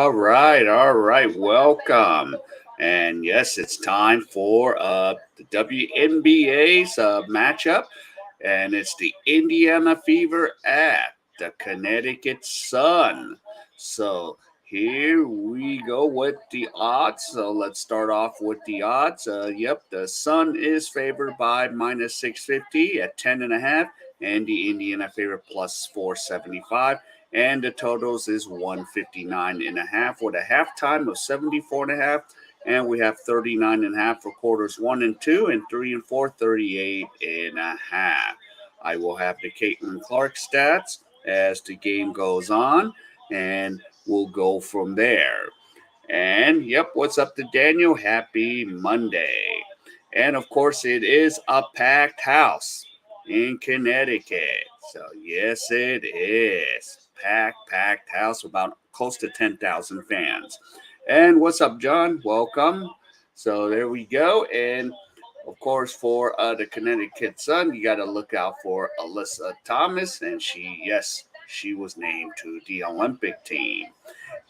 All right. Welcome. And yes, it's time for the WNBA's matchup, and it's the Indiana Fever at the Connecticut Sun. So here we go with the odds. So let's start off with the odds. Yep, the Sun is favored by minus 650 at 10.5, and the Indiana favorite plus 475. And the totals is 159.5 with a halftime of 74.5. And we have 39.5 for quarters 1 and 2, and 3 and 4, 38.5. I will have the Caitlin Clark stats as the game goes on, and we'll go from there. And yep, what's up to Daniel? Happy Monday. And of course, it is a packed house in Connecticut. So, yes, it is. Packed house, about close to 10,000 fans. And what's up, John? Welcome. So, there we go. And of course, for the Connecticut Sun, you got to look out for Alyssa Thomas. And she was named to the Olympic team.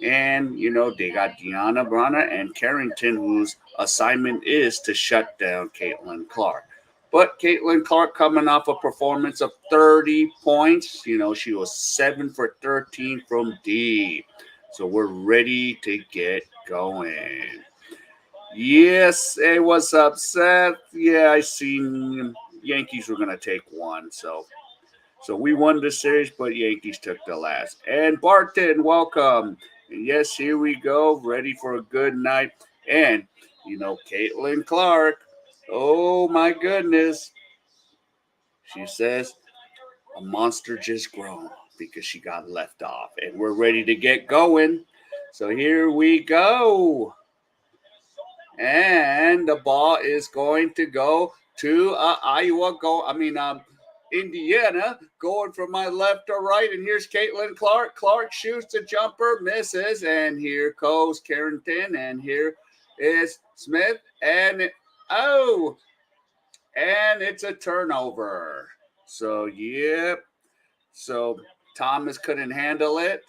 And, they got Deanna Brana and Carrington, whose assignment is to shut down Caitlin Clark. But Caitlin Clark coming off a performance of 30 points. She was 7 for 13 from D. So we're ready to get going. Yes, it was upset. Yeah, I seen Yankees were going to take one. So we won the series, but Yankees took the last. And Barton, welcome. And yes, here we go, ready for a good night. And, Caitlin Clark, oh my goodness. She says a monster just grown because she got left off. And we're ready to get going. So here we go. And the ball is going to go to Indiana, going from my left to right. And here's Caitlin Clark. Clark shoots a jumper, misses. And here goes Carrington. And here is Smith. And it's a turnover. So, yep. So, Thomas couldn't handle it.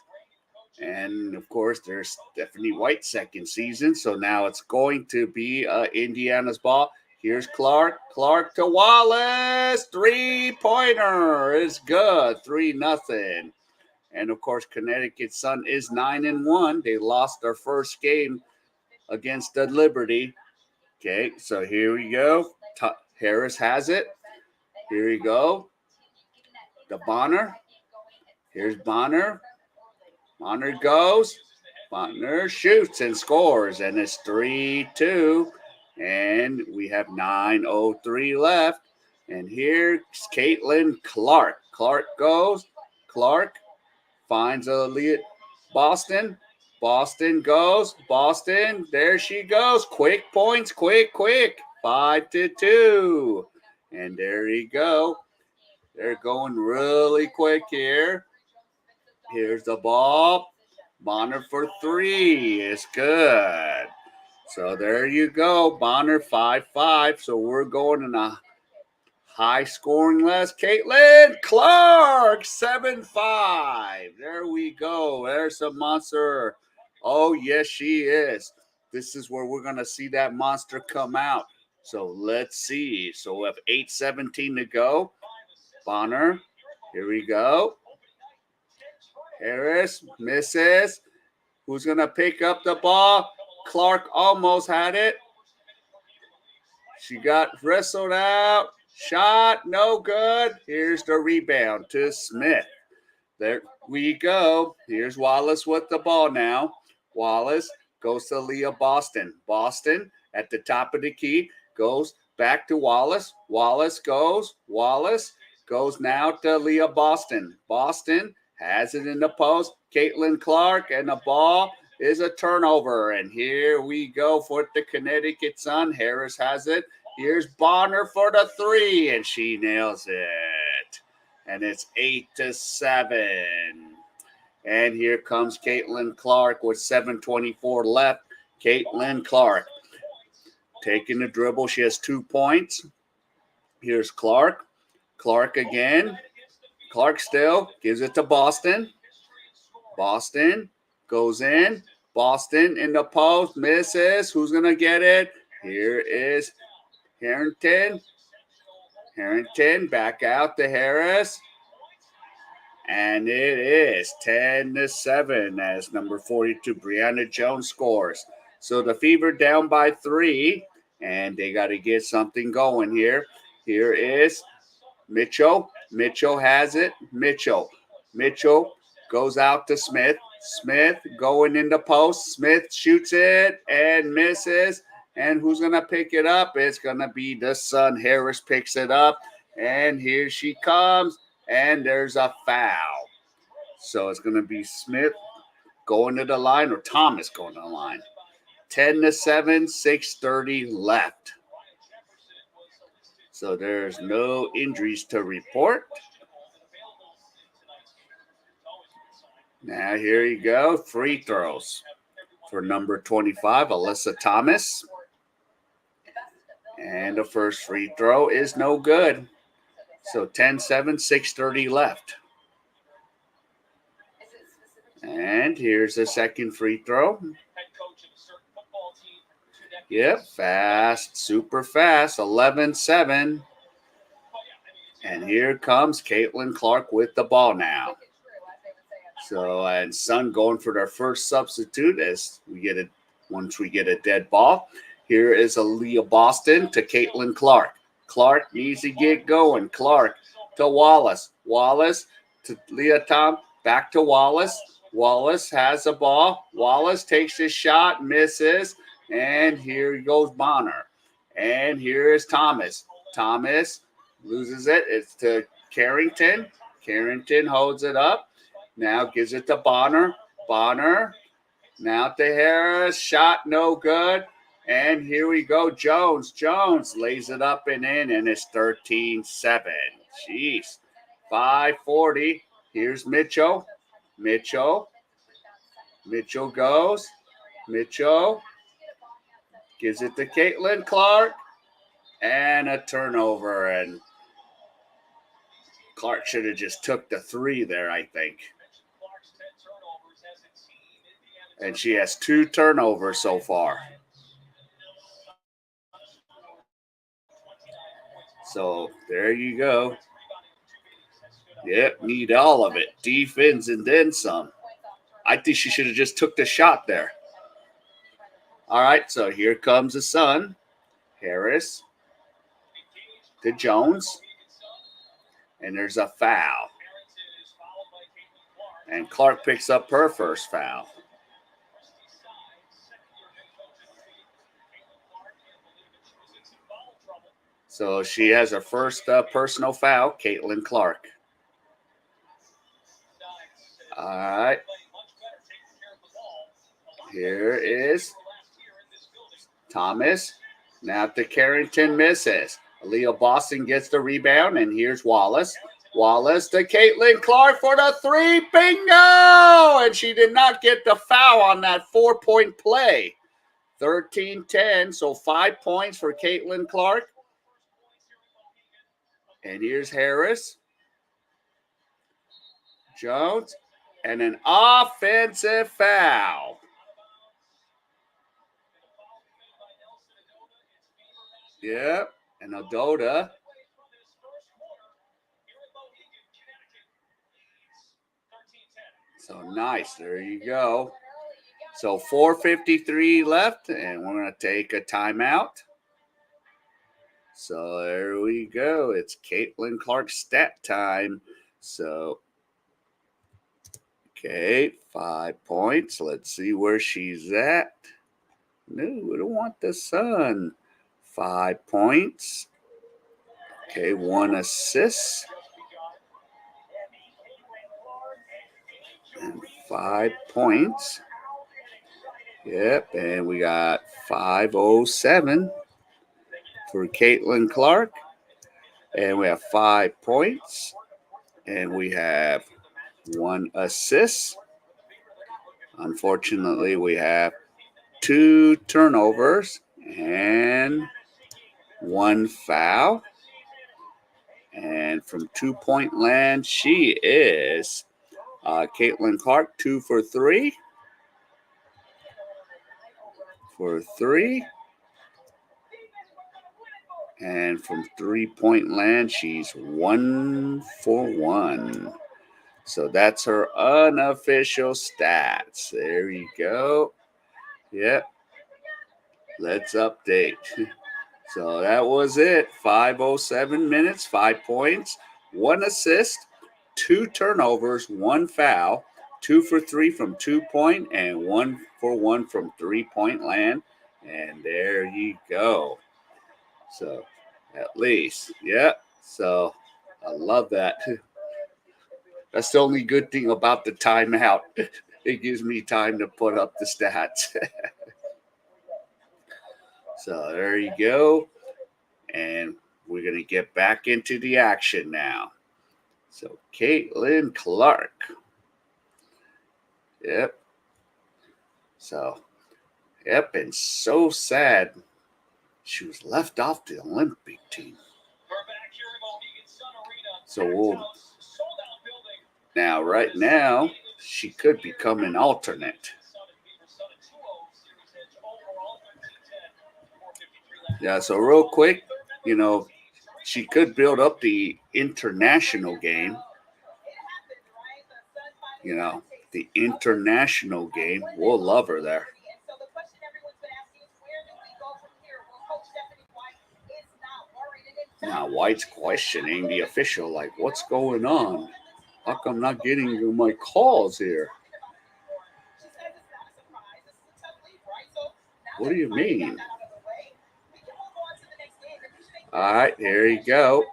And, of course, there's Stephanie White second season. So now it's going to be Indiana's ball. Here's Clark. Clark to Wallace. 3-pointer is good. 3-0. And, of course, Connecticut Sun is 9-1. They lost their first game against the Liberty. Okay, so here we go. Harris has it. Here we go. The Bonner. Here's Bonner. Bonner goes. Bonner shoots and scores. And it's 3-2. And we have 9:03 left. And here's Caitlin Clark. Clark goes. Clark finds a lead. Boston. Boston goes. Boston. There she goes. Quick points. Quick. 5-2. And there you go. They're going really quick here. Here's the ball. Bonner for 3. It's good. So there you go. Bonner 5-5. So we're going in a high scoring last. Caitlin Clark 7-5. There we go. There's a monster. Oh, yes, she is. This is where we're going to see that monster come out. So let's see. So we have 8:17 to go. Bonner. Here we go. Harris misses. Who's going to pick up the ball? Clark almost had it. She got wrestled out. Shot, no good. Here's the rebound to Smith. There we go. Here's Wallace with the ball now. Wallace goes to Leah Boston. Boston at the top of the key goes back to Wallace. Wallace goes now to Leah Boston. Boston has it in the post. Caitlin Clark, and the ball is a turnover. And here we go for the Connecticut Sun. Harris has it. Here's Bonner for the 3, and she nails it. And it's 8-7. And here comes Caitlin Clark with 7:24 left. Caitlin Clark taking the dribble. She has 2 points. Here's Clark. Clark again. Clark still gives it to Boston. Boston goes in. Boston in the post, misses. Who's going to get it? Here is Harrington. Harrington back out to Harris. And it is 10-7 as number 42, Brianna Jones, scores. So the Fever down by 3, and they got to get something going here. Here is Mitchell. Mitchell has it. Mitchell goes out to Smith. Smith going in the post. Smith shoots it and misses. And who's going to pick it up? It's going to be the Sun. Harris picks it up. And here she comes. And there's a foul. So it's going to be Smith going to the line or Thomas going to the line. 10-7, 6:30 left. So there's no injuries to report. Now here you go. Free throws for number 25, Alyssa Thomas. And the first free throw is no good. So 10-7, 6:30 left. And here's the second free throw. Yep, fast, super fast, 11-7. And here comes Caitlin Clark with the ball now. So, and Sun going for their first substitute as once we get a dead ball. Here is Aaliyah Boston to Caitlin Clark. Clark needs to get going. Clark to Wallace. Wallace to Leah Tom. Back to Wallace. Wallace has the ball. Wallace takes his shot, misses. And here goes Bonner. And here is Thomas. Thomas loses it. It's to Carrington. Carrington holds it up. Now gives it to Bonner. Bonner. Now to Harris. Shot no good. And here we go, Jones. Jones lays it up and in, and it's 13-7. Jeez. 5:40. Here's Mitchell. Mitchell goes. Mitchell gives it to Caitlin Clark. And a turnover. And Clark should have just took the 3 there, I think. And she has 2 turnovers so far. So there you go. Yep, need all of it. Defense and then some. I think she should have just took the shot there. All right, so here comes the Sun. Harris to Jones. And there's a foul. And Clark picks up her first foul. So she has her first personal foul, Caitlin Clark. All right. Here is Thomas. Now to Carrington, misses. Aaliyah Boston gets the rebound, and here's Wallace. Wallace to Caitlin Clark for the 3. Bingo! And she did not get the foul on that 4-point play. 13-10, so 5 points for Caitlin Clark. And here's Harris. Jones. And an offensive foul. Yep. And Adota. So nice. There you go. So 4:53 left, and we're going to take a timeout. So there we go. It's Caitlin Clark stat time. So, okay, 5 points. Let's see where she's at. No, we don't want the Sun. 5 points. Okay, 1 assist. And 5 points. Yep, and we got 5:07 for Caitlin Clark. And we have 5 points. And we have 1 assist. Unfortunately, we have 2 turnovers and 1 foul. And from 2-point land, she is Caitlin Clark, 2 for 3. for 3. And from 3-point land, she's 1 for 1. So that's her unofficial stats. There you go. Yep. Let's update. So that was it. 5:07 minutes, 5 points, 1 assist, 2 turnovers, 1 foul, 2 for 3 from 2-point, and 1 for 1 from 3-point land. And there you go. So at least, yeah. So I love that. That's the only good thing about the timeout. It gives me time to put up the stats. So there you go. And we're going to get back into the action now. So Caitlin Clark. Yep. So, yep, and so sad she was left off the Olympic team. So right now, she could become an alternate. Yeah, so real quick, she could build up the international game. The international game. We'll love her there. Now, White's questioning the official, like, what's going on? How come I'm not getting my calls here? What do you mean? All right, here you go.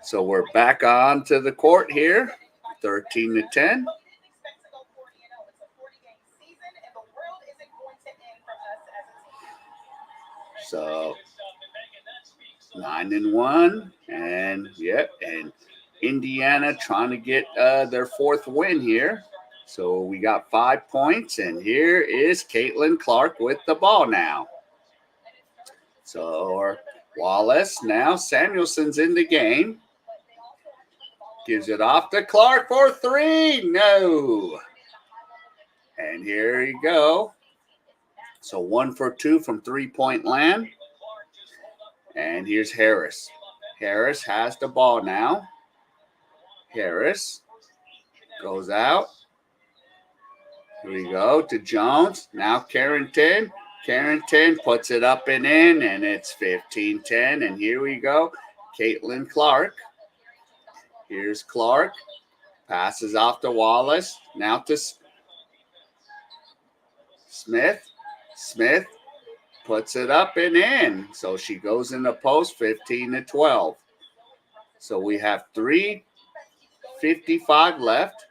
So we're back on to the court here, 13-10. So 9-1, and Indiana trying to get their 4th win here. So we got 5 points, and here is Caitlin Clark with the ball now. So Wallace, now Samuelson's in the game. Gives it off to Clark for 3. No. And here you go. So 1 for 2 from 3-point land. And here's Harris. Harris has the ball now. Harris goes out. Here we go to Jones. Now Carrington. Carrington puts it up and in, and it's 15-10. And here we go. Caitlin Clark. Here's Clark. Passes off to Wallace. Now to Smith. Smith puts it up and in. So she goes in the post, 15-12. So we have 3:55 left.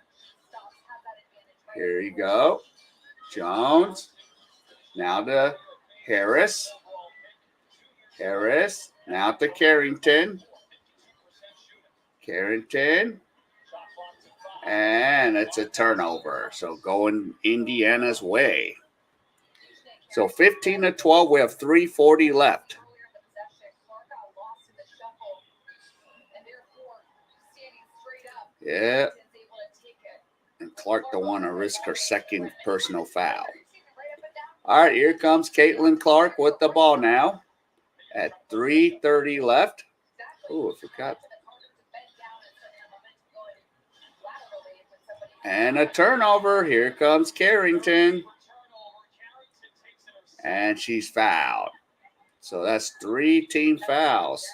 Here you go. Jones. Now to Harris. Harris. Now to Carrington. Carrington. And it's a turnover. So going Indiana's way. So 15-12, we have 3:40 left. Yeah. And Clark don't want to risk her 2nd personal foul. All right, here comes Caitlin Clark with the ball now at 3:30 left. Oh, I forgot. And a turnover. Here comes Carrington. And she's fouled. So that's 3 team fouls.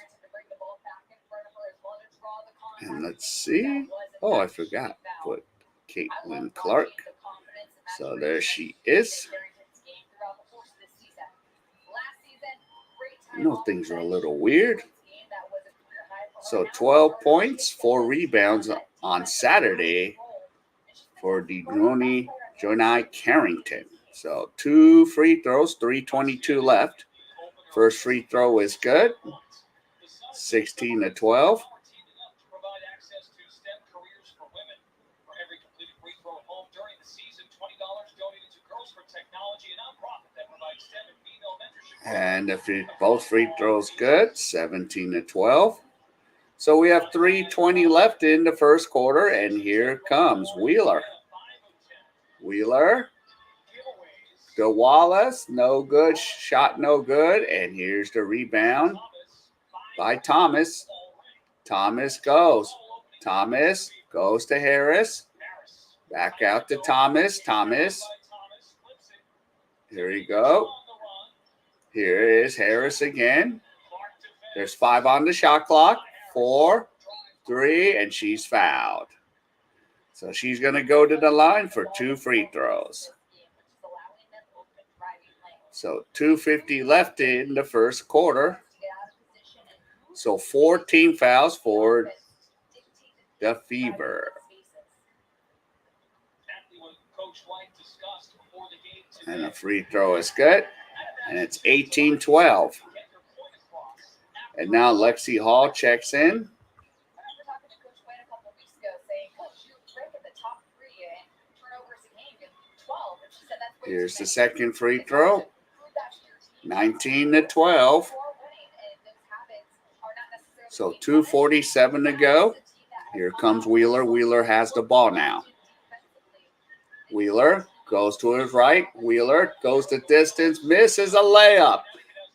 And let's see. Oh, I forgot. Put Caitlin Clark. So there she is. Things are a little weird. So 12 points, 4 rebounds on Saturday for Jonai Carrington. So 2 free throws, 3:22 left. First free throw is good. 16-12. And both free throws good, 17-12. So we have 3:20 left in the first quarter, and here comes Wheeler. Wheeler, to Wallace. No good. Shot no good. And here's the rebound by Thomas. Thomas goes. Thomas goes to Harris. Back out to Thomas. Thomas. Here you go. Here is Harris again. There's 5 on the shot clock. 4, 3, and she's fouled. So she's going to go to the line for 2 free throws. So 2:50 left in the first quarter. So 14 fouls for the Fever. And a free throw is good. And it's 18-12. And now Lexi Hall checks in. Here's the second free throw. 19-12. So 2:47 to go. Here comes Wheeler. Wheeler has the ball now. Wheeler goes to his right. Wheeler goes the distance, misses a layup.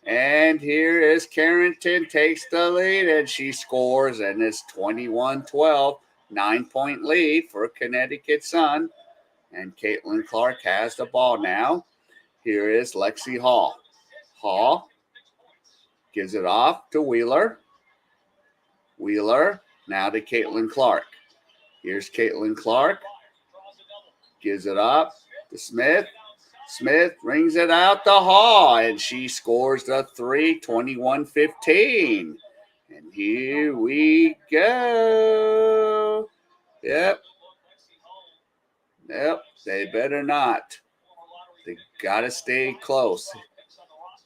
And here is Carrington, takes the lead, and she scores, and it's 21-12. 9-point lead for Connecticut Sun. And Caitlin Clark has the ball now. Here is Lexi Hall. Hall gives it off to Wheeler. Wheeler now to Caitlin Clark. Here's Caitlin Clark. Gives it up to Smith. Smith rings it out to Hall, and she scores the 3, 21-15. And here we go. Yep, they better not. They got to stay close,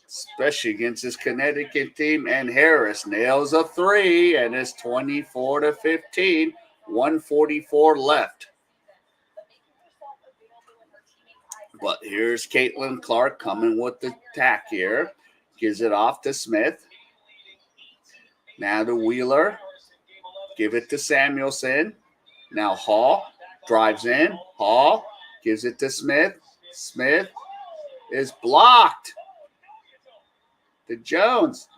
especially against this Connecticut team. And Harris nails a 3, and it's 24-15. 1:44 left. But here's Caitlin Clark coming with the attack here. Gives it off to Smith. Now to Wheeler. Give it to Samuelson. Now Hall drives in. Hall gives it to Smith. Smith is blocked. To Jones.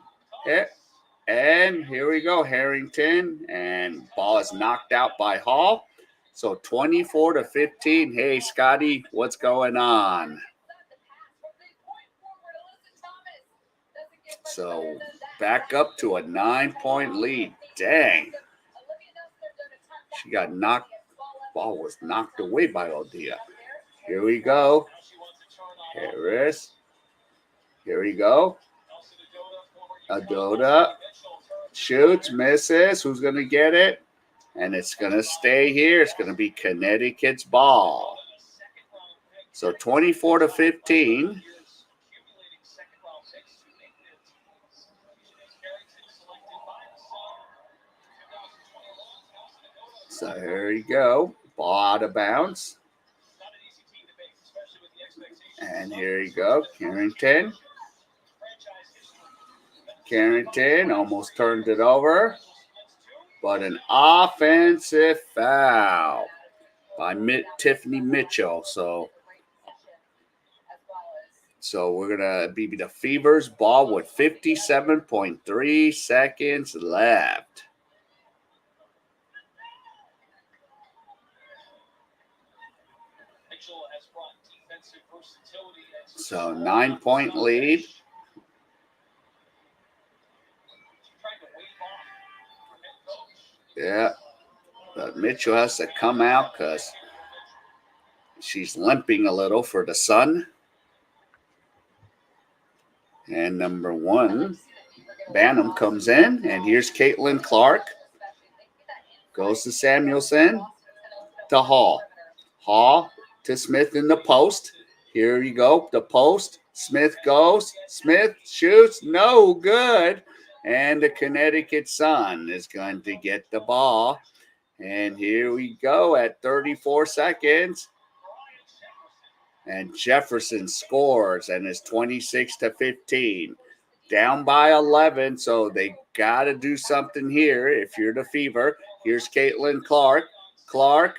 And here we go, Harrington. And ball is knocked out by Hall. So 24-15. Hey, Scotty, what's going on? So back up to a 9-point lead. Dang. She got knocked. Ball was knocked away by Odia. Here we go. Harris. Here we go. Adoda shoots, misses. Who's going to get it? And it's going to stay here. It's going to be Connecticut's ball. So 24-15. So here you go. Ball out of bounds. And here you go. Carrington. Carrington almost turned it over. But an offensive foul by Tiffany Mitchell. So we're going to be the Fever's ball with 57.3 seconds left. So 9-point lead. Yeah, but Mitchell has to come out because she's limping a little for the Sun. And number 1, Banham comes in, and here's Caitlin Clark. Goes to Samuelson, to Hall. Hall to Smith in the post. Here you go, the post. Smith goes. Smith shoots, no good. And the Connecticut Sun is going to get the ball. And here we go at 34 seconds. And Jefferson scores, and it's 26-15. Down by 11, so they got to do something here if you're the Fever. Here's Caitlin Clark. Clark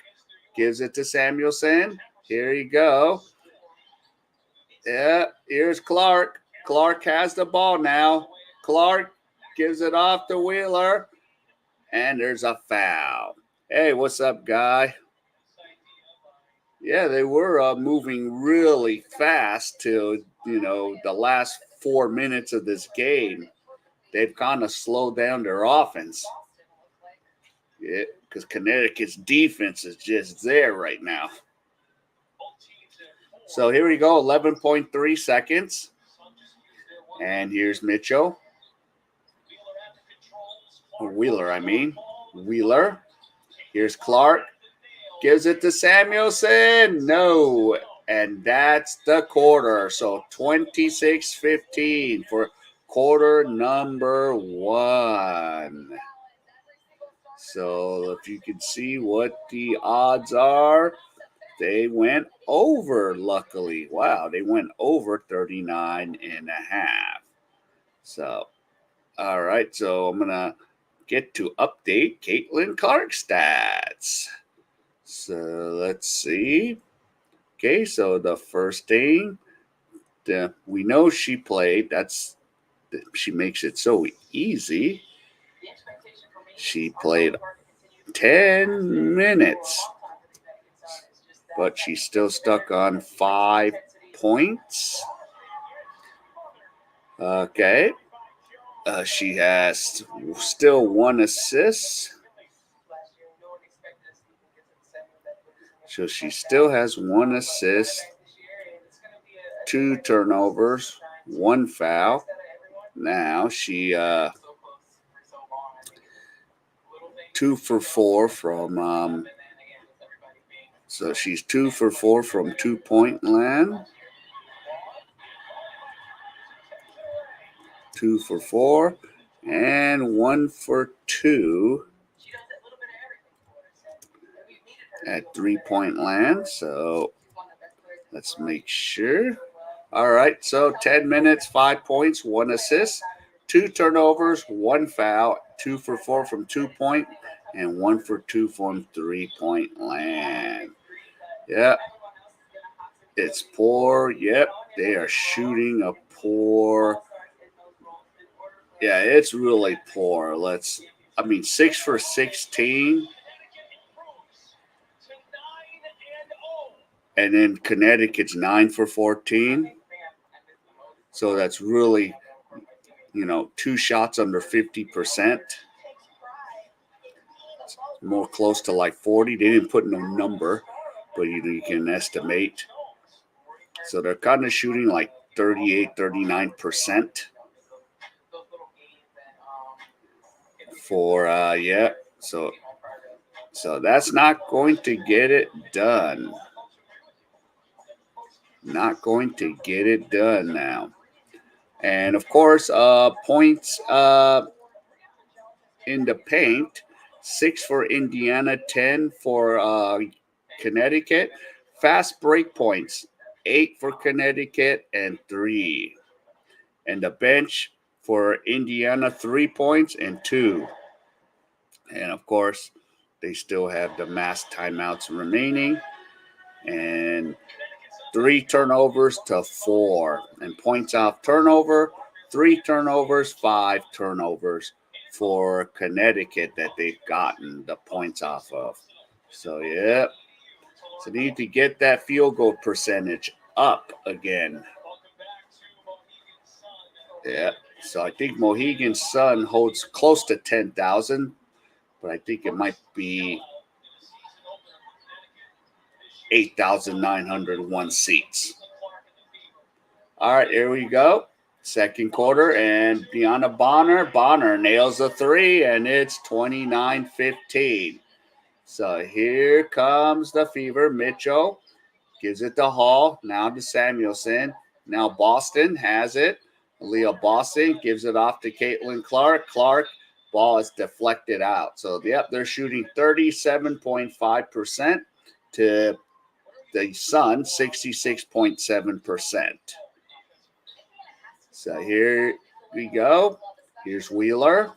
gives it to Samuelson. Here you go. Yeah, here's Clark. Clark has the ball now. Clark gives it off to Wheeler, and there's a foul. Hey, what's up, guy? Yeah, they were moving really fast to, the last 4 minutes of this game. They've kind of slowed down their offense. Yeah, because Connecticut's defense is just there right now. So here we go, 11.3 seconds. And here's Mitchell. Wheeler, I mean. Wheeler. Here's Clark. Gives it to Samuelson. No. And that's the quarter. So 26-15 for quarter number one. So if you can see what the odds are, they went over, luckily. Wow, they went over 39 and a half. So, all right. So I'm going to get to update Caitlin Clark stats. So let's see. Okay, so the first thing, we know she played. She makes it so easy. She played 10 minutes, but she's still stuck on 5 points. Okay. She has still 1 assist. So she still has 1 assist, 2 turnovers, 1 foul. Now she 2 for 4 from so she's 2 for 4 from 2-point land. 2 for 4 and 1 for 2 at 3-point land. So let's make sure. All right, so 10 minutes, 5 points, 1 assist, 2 turnovers, 1 foul, 2 for 4 from 2-point, and 1 for 2 from 3-point land. Yep. It's poor. Yep. They are shooting a poor. Yeah, it's really poor. 6 for 16. And then Connecticut's 9 for 14. So that's really, 2 shots under 50%. More close to like 40. They didn't put no number, but you can estimate. So they're kind of shooting like 38, 39% for, So that's not going to get it done. Not going to get it done now. And of course, points in the paint, 6 for Indiana, 10 for Connecticut. Fast break points, 8 for Connecticut and 3. And the bench for Indiana, 3 points and 2. And of course, they still have the mass timeouts remaining. And 3 turnovers to 4. And points off turnover, 3 turnovers, 5 turnovers for Connecticut that they've gotten the points off of. So, yeah. So, they need to get that field goal percentage up again. Yeah. So, I think Mohegan Sun holds close to 10,000, but I think it might be 8,901 seats. All right, here we go. Second quarter, and Deanna Bonner nails a 3, and it's 29-15. So here comes the Fever. Mitchell gives it to Hall, now to Samuelson. Now Boston has it. Leah Boston gives it off to Caitlin Clark. Clark, ball is deflected out. So, they're shooting 37.5% to the Sun, 66.7%. So here we go. Here's Wheeler.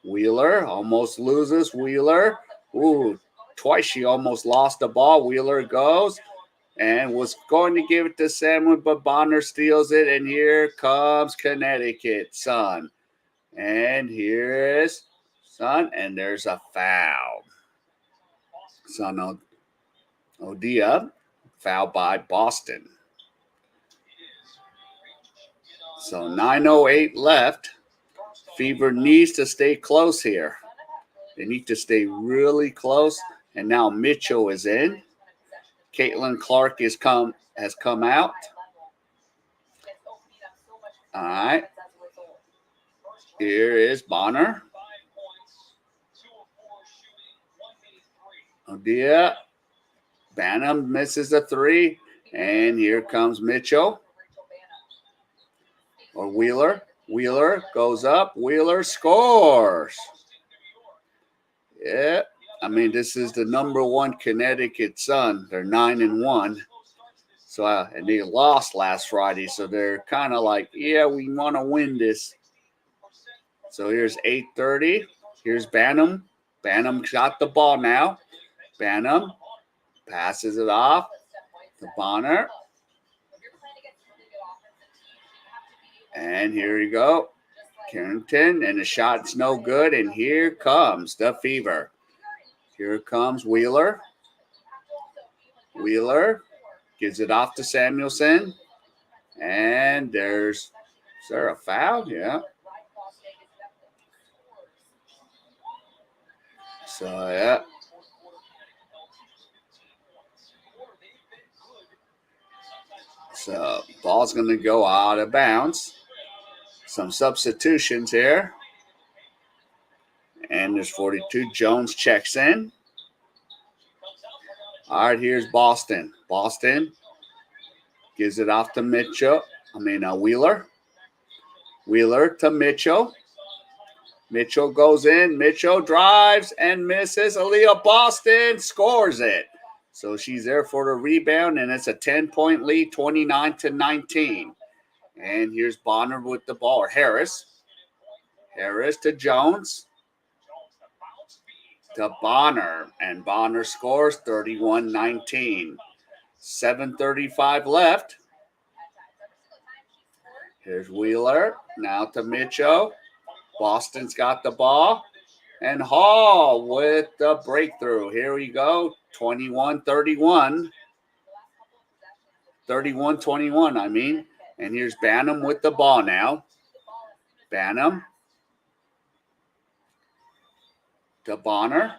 Wheeler almost loses. Wheeler. Ooh, twice she almost lost the ball. Wheeler goes. and was going to give it to Samuel, but Bonner steals it, and here comes Connecticut, Sun. And here's Sun, and there's a foul. Sun Odia, foul by Boston. So 9:08 left. Fever needs to stay close here. They need to stay really close. And now Mitchell is in. Caitlin Clark has come out. All right. Here is Bonner. Odia. Banham misses a three. And here comes Mitchell. Or Wheeler. Wheeler goes up. Wheeler scores. Yeah. I mean, this is the number one Connecticut Sun. They're 9-1. So, and they lost last Friday. So they're kind of like, yeah, we want to win this. So here's 8:30. Here's Banham. Banham got the ball now. Banham passes it off to Bonner. And here you go. Carrington, and the shot's no good. And here comes the Fever. Here comes Wheeler. Wheeler gives it off to Samuelson. And is there a foul? Yeah. So, yeah. So, ball's going to go out of bounds. Some substitutions here. And there's 42. Jones checks in. All right, here's Boston. Boston gives it off to Wheeler. Wheeler to Mitchell. Mitchell goes in. Mitchell drives and misses. Aaliyah Boston scores it. So she's there for the rebound, and it's a 10-point lead, 29-19. And here's Bonner with the ball. Harris. Harris to Jones. To Bonner. And Bonner scores 31-19. 7:35 left. Here's Wheeler. Now to Mitchell. Boston's got the ball. And Hall with the breakthrough. Here we go. 21-31. 31-21, I mean. And here's Banham with the ball now. Banham to Bonner.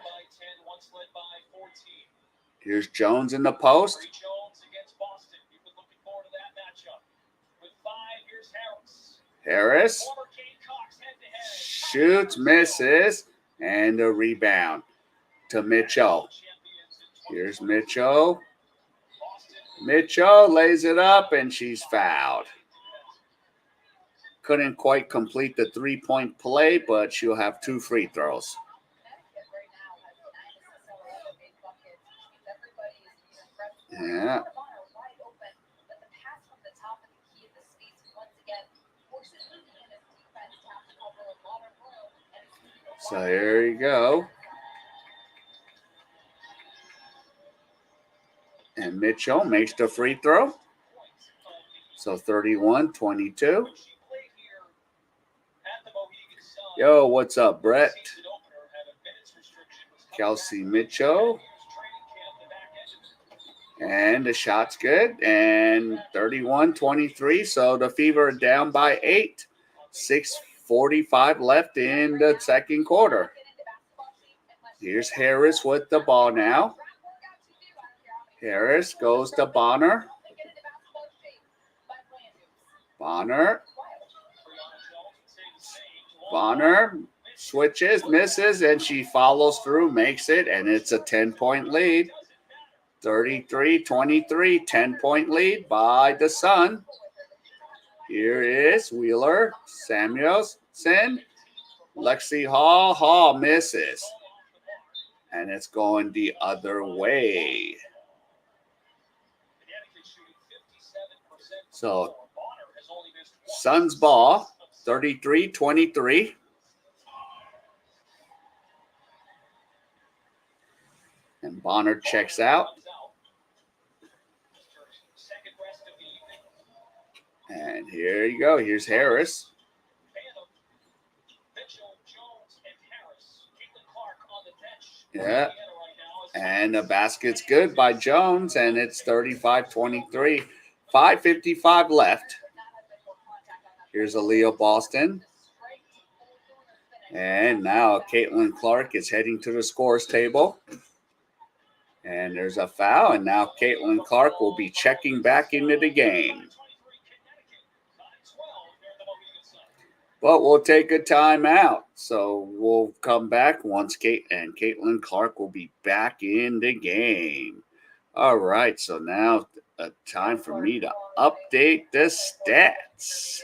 Here's Jones in the post. Harris shoots, misses, and a rebound to Mitchell. Here's Mitchell. Mitchell lays it up, and she's fouled. Couldn't quite complete the three-point play, but she'll have 2 free throws. Yeah. So here you go. And Mitchell makes the free throw. So 31-22. Yo, what's up, Brett? Kelsey Mitchell. And the shot's good. And 31-23. So the Fever are down by 8. 6:45 left in the second quarter. Here's Harris with the ball now. Harris goes to Bonner. Bonner switches, misses, and she follows through, makes it, and it's a 10-point lead. 33-23, 10-point lead by the Sun. Here is Wheeler, Samuelson, Lexi Hall. Hall misses. And it's going the other way. So, Suns ball, 33-23. And Bonner checks out. And here you go. Here's Harris. Yeah. And the basket's good by Jones, and it's 35-23. 5:55 left. Here's Aaliyah Boston. And now Caitlin Clark is heading to the scores table. And there's a foul, and now Caitlin Clark will be checking back into the game. But we'll take a timeout. So we'll come back once Caitlin Clark will be back in the game. All right, so now time for me to update the stats.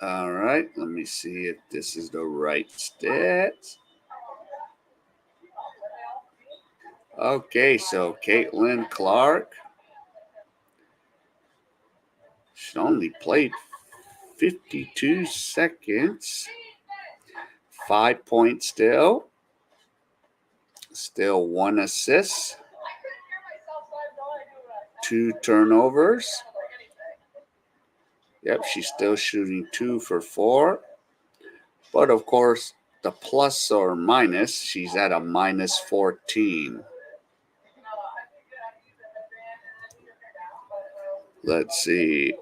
All right, let me see if this is the right stats. Okay, so Caitlin Clark, she only played 52 seconds. 5 points still. Still 1 assist. 2 turnovers. Yep, she's still shooting 2 for 4. But of course, the plus or minus, she's at a minus 14. Let's see.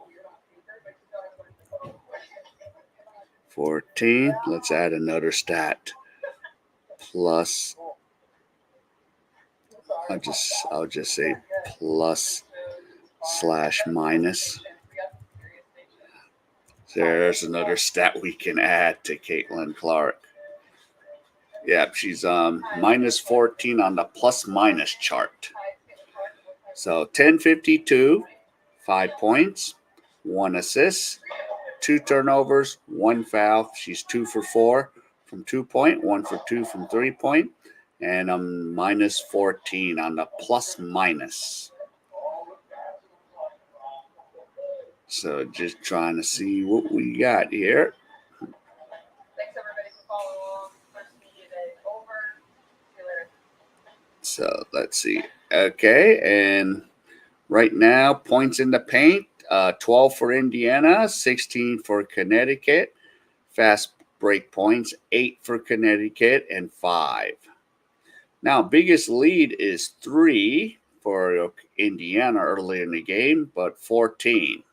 14. Let's add another stat. Plus. I'll just say plus / minus. There's another stat we can add to Caitlin Clark. Yep, she's minus 14 on the plus minus chart. So 10:52, 5 points, 1 assist, 2 turnovers, 1 foul. She's 2 for 4 from 2-point, 1 for 2 from 3-point, and minus 14 on the plus minus. So just trying to see what we got here. Thanks everybody for following along. First media day over. See you later. So let's see. Okay, and right now points in the paint. 12 for Indiana, 16 for Connecticut. Fast break points, 8 for Connecticut and 5. Now, biggest lead is 3 for Indiana early in the game, but 14.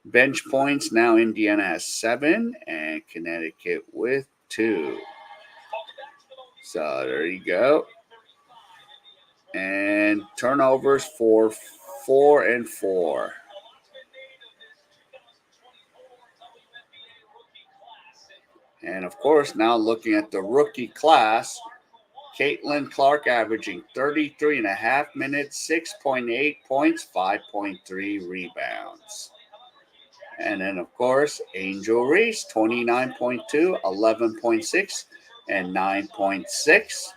Bench points, now Indiana has 7 and Connecticut with 2. So there you go. And turnovers for 4 and 4. And of course, now looking at the rookie class, Caitlin Clark averaging 33.5 minutes, 6.8 points, 5.3 rebounds. And then, of course, Angel Reese, 29.2, 11.6, and 9.6.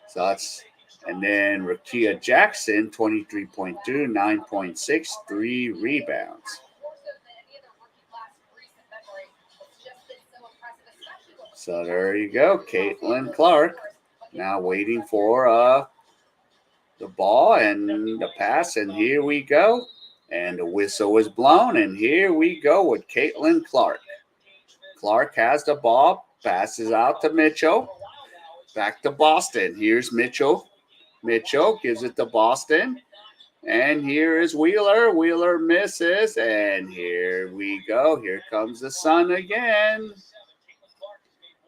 So that's, and then Rakia Jackson, 23.2, 9.6, 3 rebounds. So there you go, Caitlin Clark. Now waiting for the ball and the pass, and here we go. And the whistle is blown, and here we go with Caitlin Clark. Clark has the ball, passes out to Mitchell. Back to Boston. Here's Mitchell. Mitchell gives it to Boston. And here is Wheeler. Wheeler misses, and here we go. Here comes the sun again.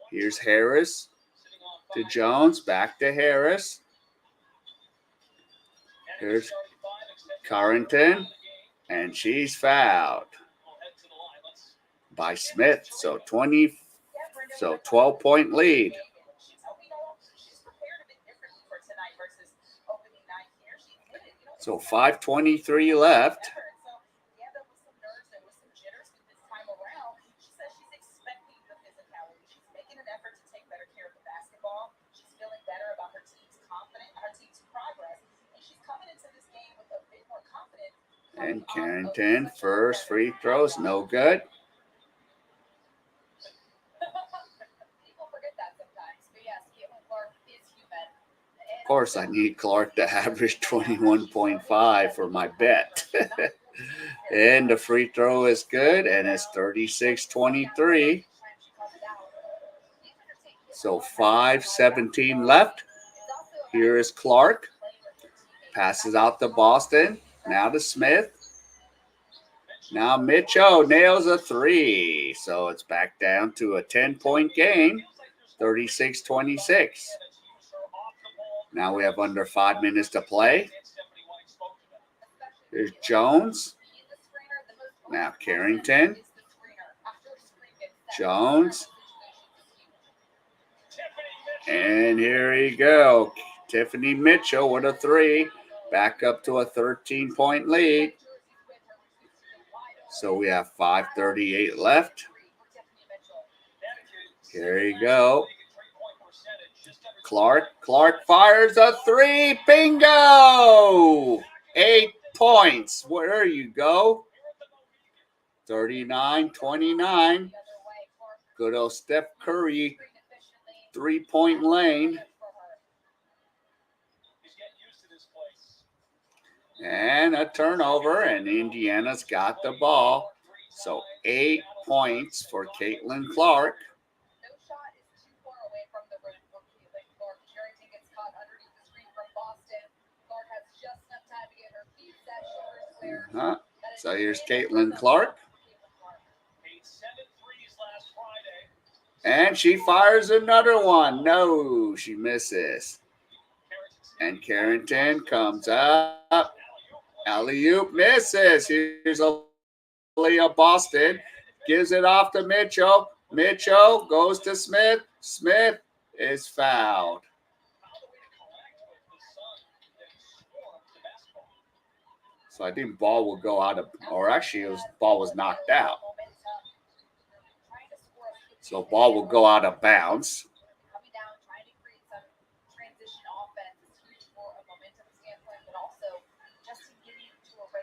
Here's Harris to Jones, back to Harris. Here's Carrington, and she's fouled by Smith. So 12-point lead. So 5:23 left. And Carrington, first free throws, no good. Of course, I need Clark to average 21.5 for my bet. And the free throw is good, and it's 36-23. So 5:17 left. Here is Clark. Passes out to Boston. Now to Smith. Now Mitchell nails a three. So it's back down to a 10-point game. 36-26. Now we have under 5 minutes to play. Here's Jones. Now Carrington. Jones. And here you go. Tiffany Mitchell with a three. Back up to a 13-point lead. So we have 5:38 left. Here you go. Clark fires a three. Bingo! 8 points. Where you go? 39-29. Good old Steph Curry. 3-point lane. And a turnover, and Indiana's got the ball. So 8 points for Caitlin Clark. So here's Caitlin Clark. And she fires another one. No, she misses. And Carrington comes up. Alley-oop misses. Here's Aaliyah Boston. Gives it off to Mitchell. Mitchell goes to Smith. Smith is fouled. So I think ball will go out of, or actually ball was knocked out. So ball will go out of bounds.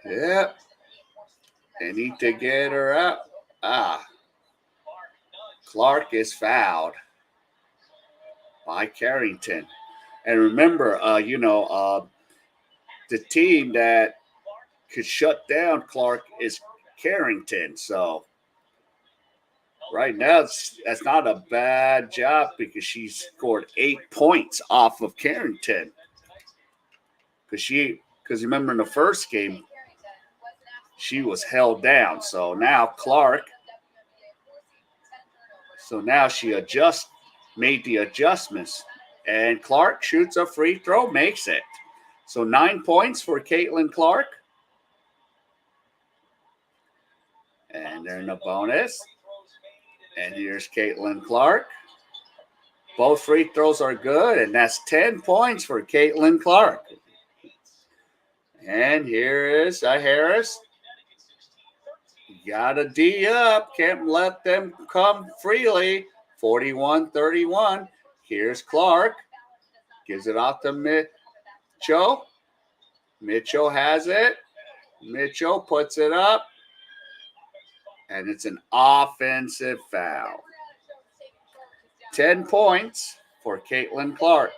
Yep. They need to get her up. Clark is fouled by Carrington. And remember, the team that could shut down Clark is Carrington. So right now, that's not a bad job because she scored 8 points off of Carrington. Because remember in the first game, she was held down. So now Clark, she made the adjustments. And Clark shoots a free throw, makes it. So 9 points for Caitlin Clark. And they're in the bonus. And here's Caitlin Clark. Both free throws are good, and that's 10 points for Caitlin Clark. And here is Harris. Got a D up. Can't let them come freely. 41-31. Here's Clark. Gives it off to Mitchell. Mitchell has it. Mitchell puts it up. And it's an offensive foul. 10 points for Caitlin Clark.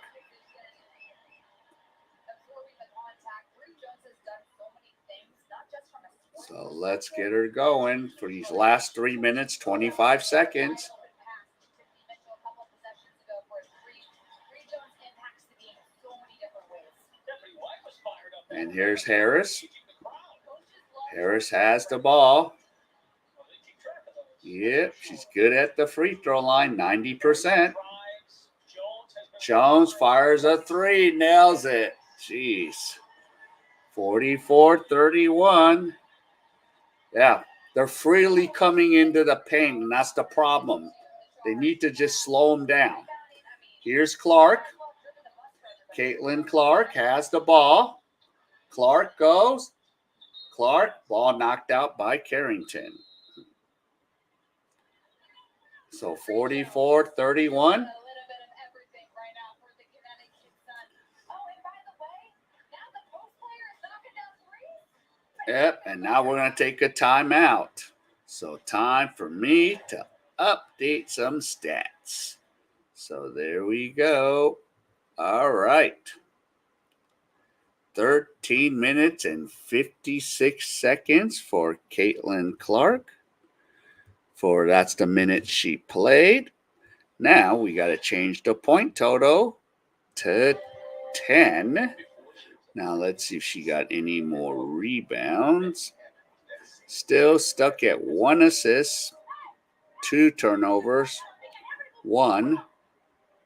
So let's get her going for these last 3 minutes, 25 seconds. And here's Harris. Harris has the ball. Yep, she's good at the free throw line, 90%. Jones fires a three, nails it. Jeez. 44-31. Yeah, they're freely coming into the paint, and that's the problem. They need to just slow them down. Here's Clark. Caitlin Clark has the ball. Clark goes. Clark, ball knocked out by Carrington. So 44-31. Yep, and now we're going to take a timeout. So time for me to update some stats. So there we go. All right. 13 minutes and 56 seconds for Caitlin Clark. That's the minute she played. Now we got to change the point total to 10. Now let's see if she got any more rebounds. Still stuck at 1 assist, 2 turnovers, 1.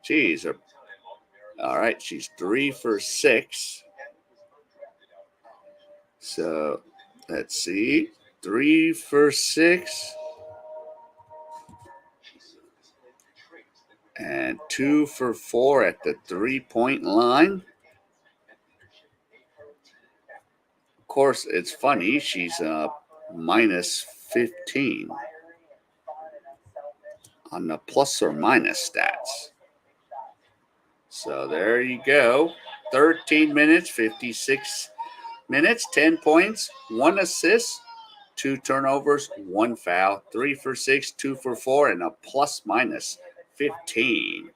Geez. All right, she's 3 for 6. So let's see. 3 for 6. And 2 for 4 at the 3-point line. Of course, it's funny. She's minus 15 on the plus or minus stats. So there you go. 13 minutes, 56 minutes, 10 points, 1 assist, 2 turnovers, 1 foul, 3 for 6, 2 for 4, and a plus minus 15.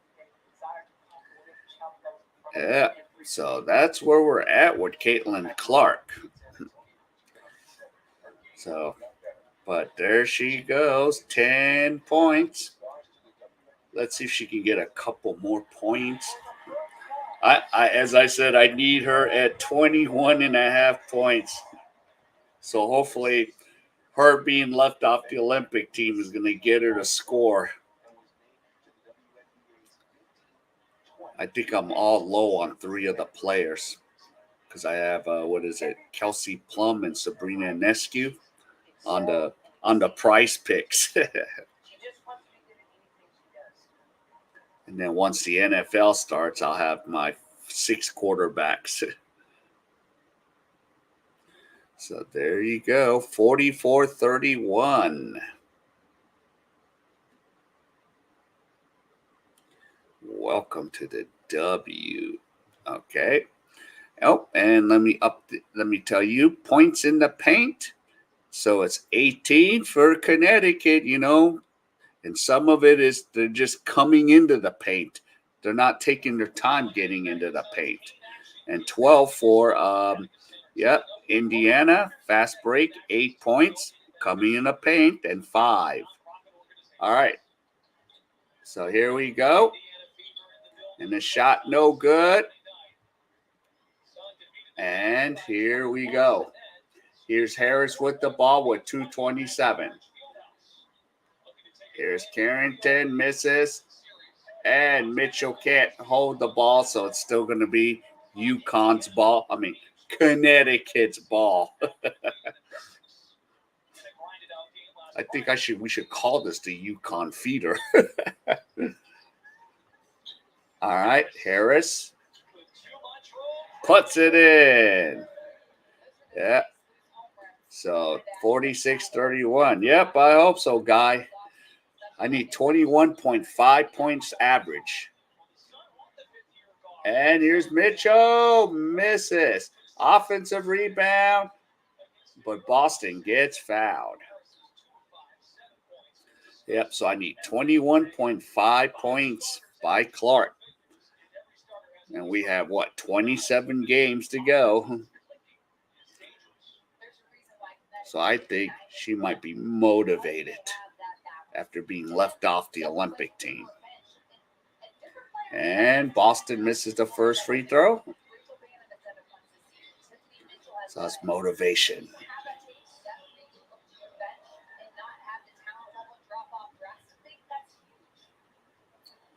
Yeah, so that's where we're at with Caitlin Clark. So, but there she goes, 10 points. Let's see if she can get a couple more points. As I said, I need her at 21 and a half points. So hopefully her being left off the Olympic team is going to get her to score. I think I'm all low on 3 of the players because I have, Kelsey Plum and Sabrina Ionescu on the prize picks. And then once the NFL starts, I'll have my 6 quarterbacks. So there you go, 44-31. Welcome to the W. Okay. Oh, and let me tell you, points in the paint. So it's 18 for Connecticut, and some of it is they're just coming into the paint. They're not taking their time getting into the paint. And 12 for Indiana, fast break, 8 points, coming in the paint, and 5. All right. So here we go. And the shot no good. And here we go. Here's Harris with the ball with 2:27. Here's Carrington, misses. And Mitchell can't hold the ball, so it's still going to be UConn's ball. Connecticut's ball. I think we should call this the UConn feeder. All right, Harris puts it in. Yeah. So 46-31. Yep, I hope so, guy. I need 21.5 points average. And here's Mitchell. Misses. Offensive rebound. But Boston gets fouled. Yep, so I need 21.5 points by Clark. And we have, 27 games to go. So I think she might be motivated after being left off the Olympic team. And Boston misses the first free throw. So that's motivation.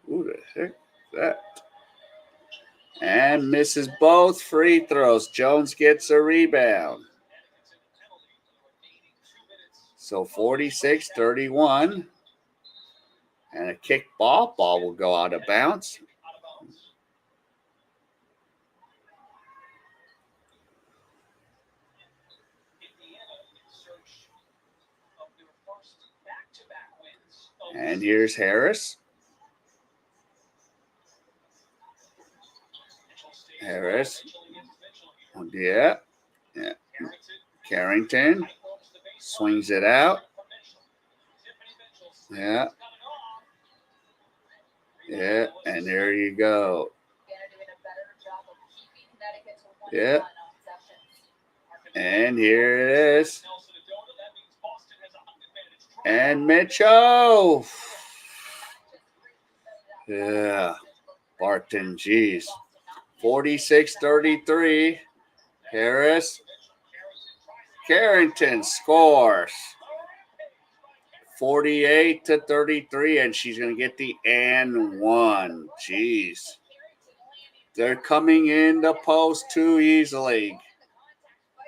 Who the heck is that? And misses both free throws. Jones gets a rebound. So 46-31. And a kick ball. Ball will go out of bounds. And here's Harris. Yeah. Carrington swings it out. Yeah. And there you go. Yeah. And here it is. And Mitchell. Yeah. Barton, geez. 46-33. Harris. Carrington scores. 48-33, and she's going to get the and one. Jeez. They're coming in the post too easily.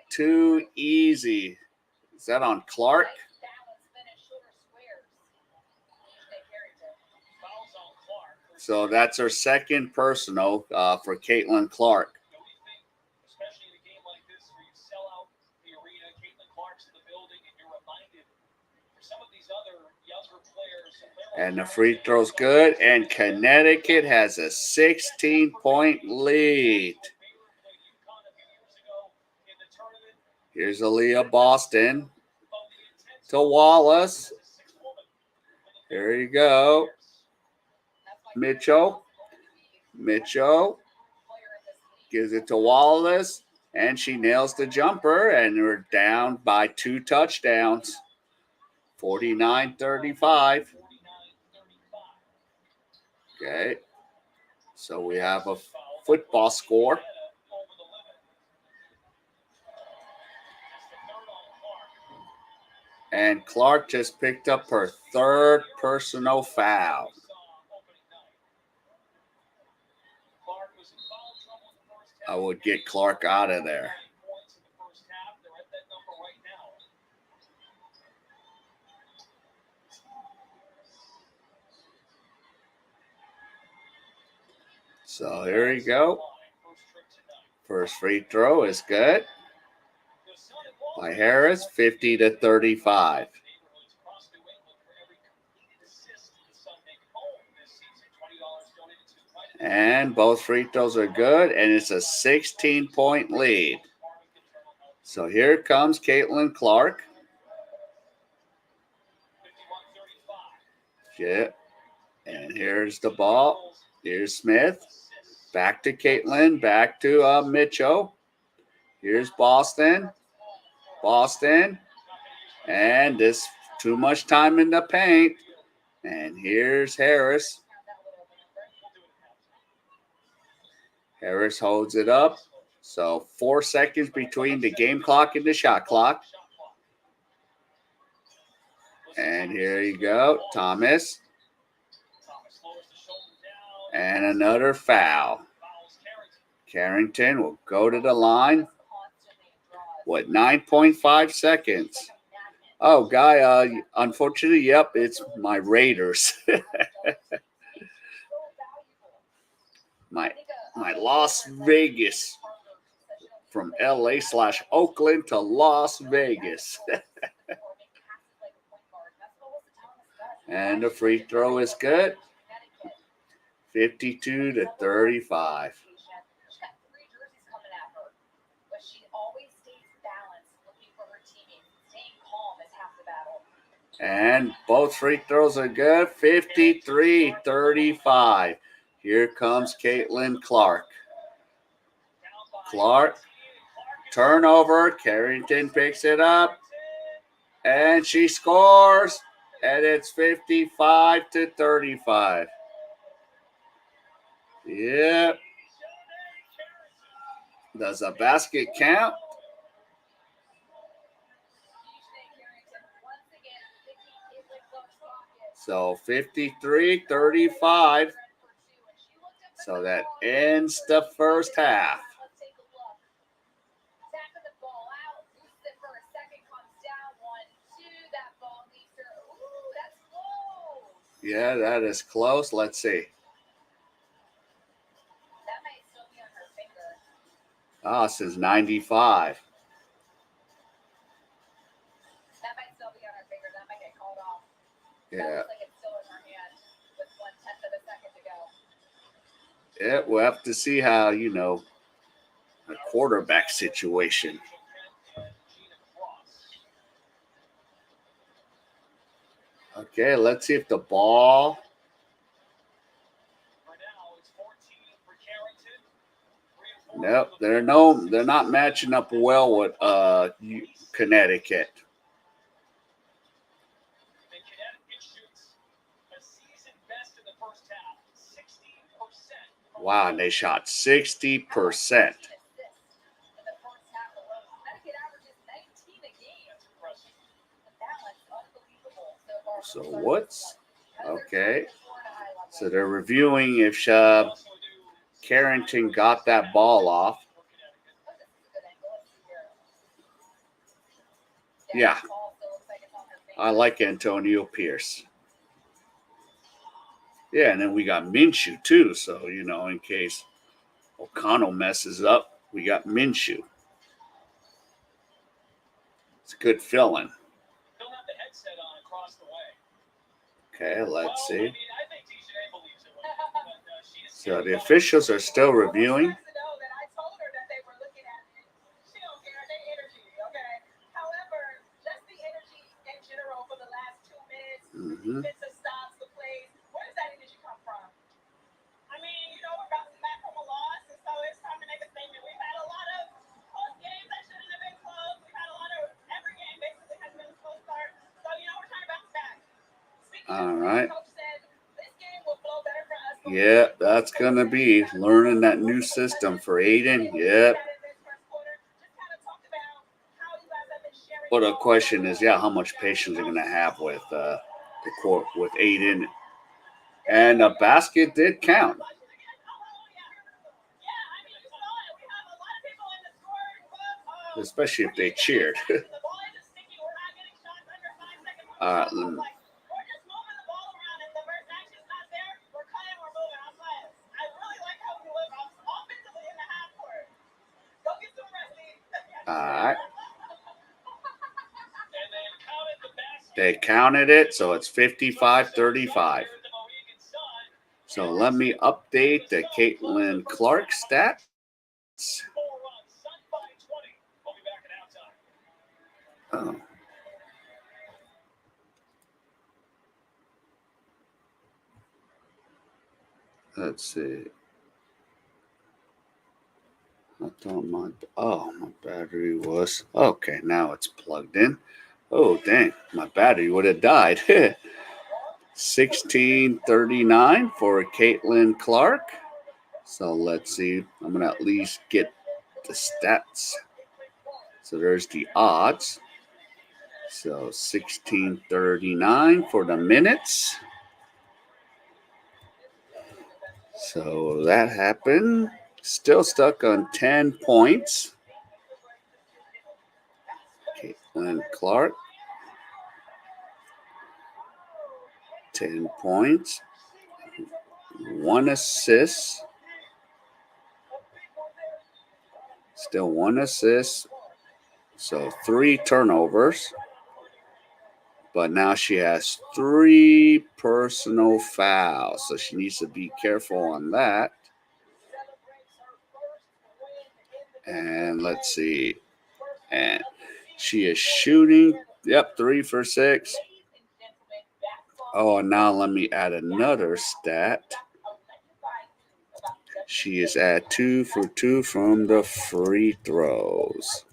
Too easy. Is that on Clark? So that's her second personal for Caitlin Clark. And the free throw's good. And Connecticut has a 16-point lead. Here's Aaliyah Boston to Wallace. There you go. Mitchell gives it to Wallace, and she nails the jumper, and we're down by 2 touchdowns. 49-35. Okay. So we have a football score. And Clark just picked up her third personal foul. I would get Clark out of there. So here you go. First free throw is good. By Harris, 50-35. And both free throws are good, and it's a 16-point lead. So here comes Caitlin Clark. Yeah. And here's the ball. Here's Smith. Back to Caitlin. Back to Mitchell. Here's Boston. And this too much time in the paint. And here's Harris. Harris holds it up. So 4 seconds between the game clock and the shot clock. And here you go, Thomas. And another foul. Carrington will go to the line. What, 9.5 seconds? Oh, Guy, unfortunately, yep, it's my Raiders. my Las Vegas. From LA/Oakland to Las Vegas. And the free throw is good. 52-35. And both free throws are good. 53-35. Here comes Caitlin Clark. Turnover. Carrington picks it up. And she scores. And it's 55-35. Yep. Does a basket count? So 53-35. So that ends the first half. Yeah, that is close. Let's see. Ah, since 95. That might still be on her finger. That might get called off. Yeah. Looks like it's still in her hand with 1/10 of a second to go. Yeah, we'll have to see how, a quarterback situation. Okay, let's see if the ball. Nope, they're not matching up well with Connecticut. Wow, and they shot 60%. So what's okay? So they're reviewing if Carrington got that ball off. Yeah, I like Antonio Pierce. Yeah, and then we got Minshew too. So in case O'Connell messes up, we got Minshew. It's a good filling. Okay, let's see. So the officials are still reviewing. Mm-hmm. All right. Yeah, that's going to be learning that new system for Aiden. Yep. But the question is, how much patience are going to have with the court with Aiden? And a basket did count. Especially if they cheered. All right. They counted it, so it's 55-35. So let me update the Caitlin Clark stats. Oh. Let's see. I thought my battery was okay. Now it's plugged in. Oh dang, my battery would have died. 1639 for Caitlin Clark. So let's see. I'm gonna at least get the stats. So there's the odds. So 1639 for the minutes. So that happened. Still stuck on 10 points. Caitlin Clark. 10 points. 1 assist. Still 1 assist. So 3 turnovers. But now she has 3 personal fouls. So she needs to be careful on that. And let's see. And she is shooting. Yep, 3 for 6. Oh, and now let me add another stat. She is at 2 for 2 from the free throws.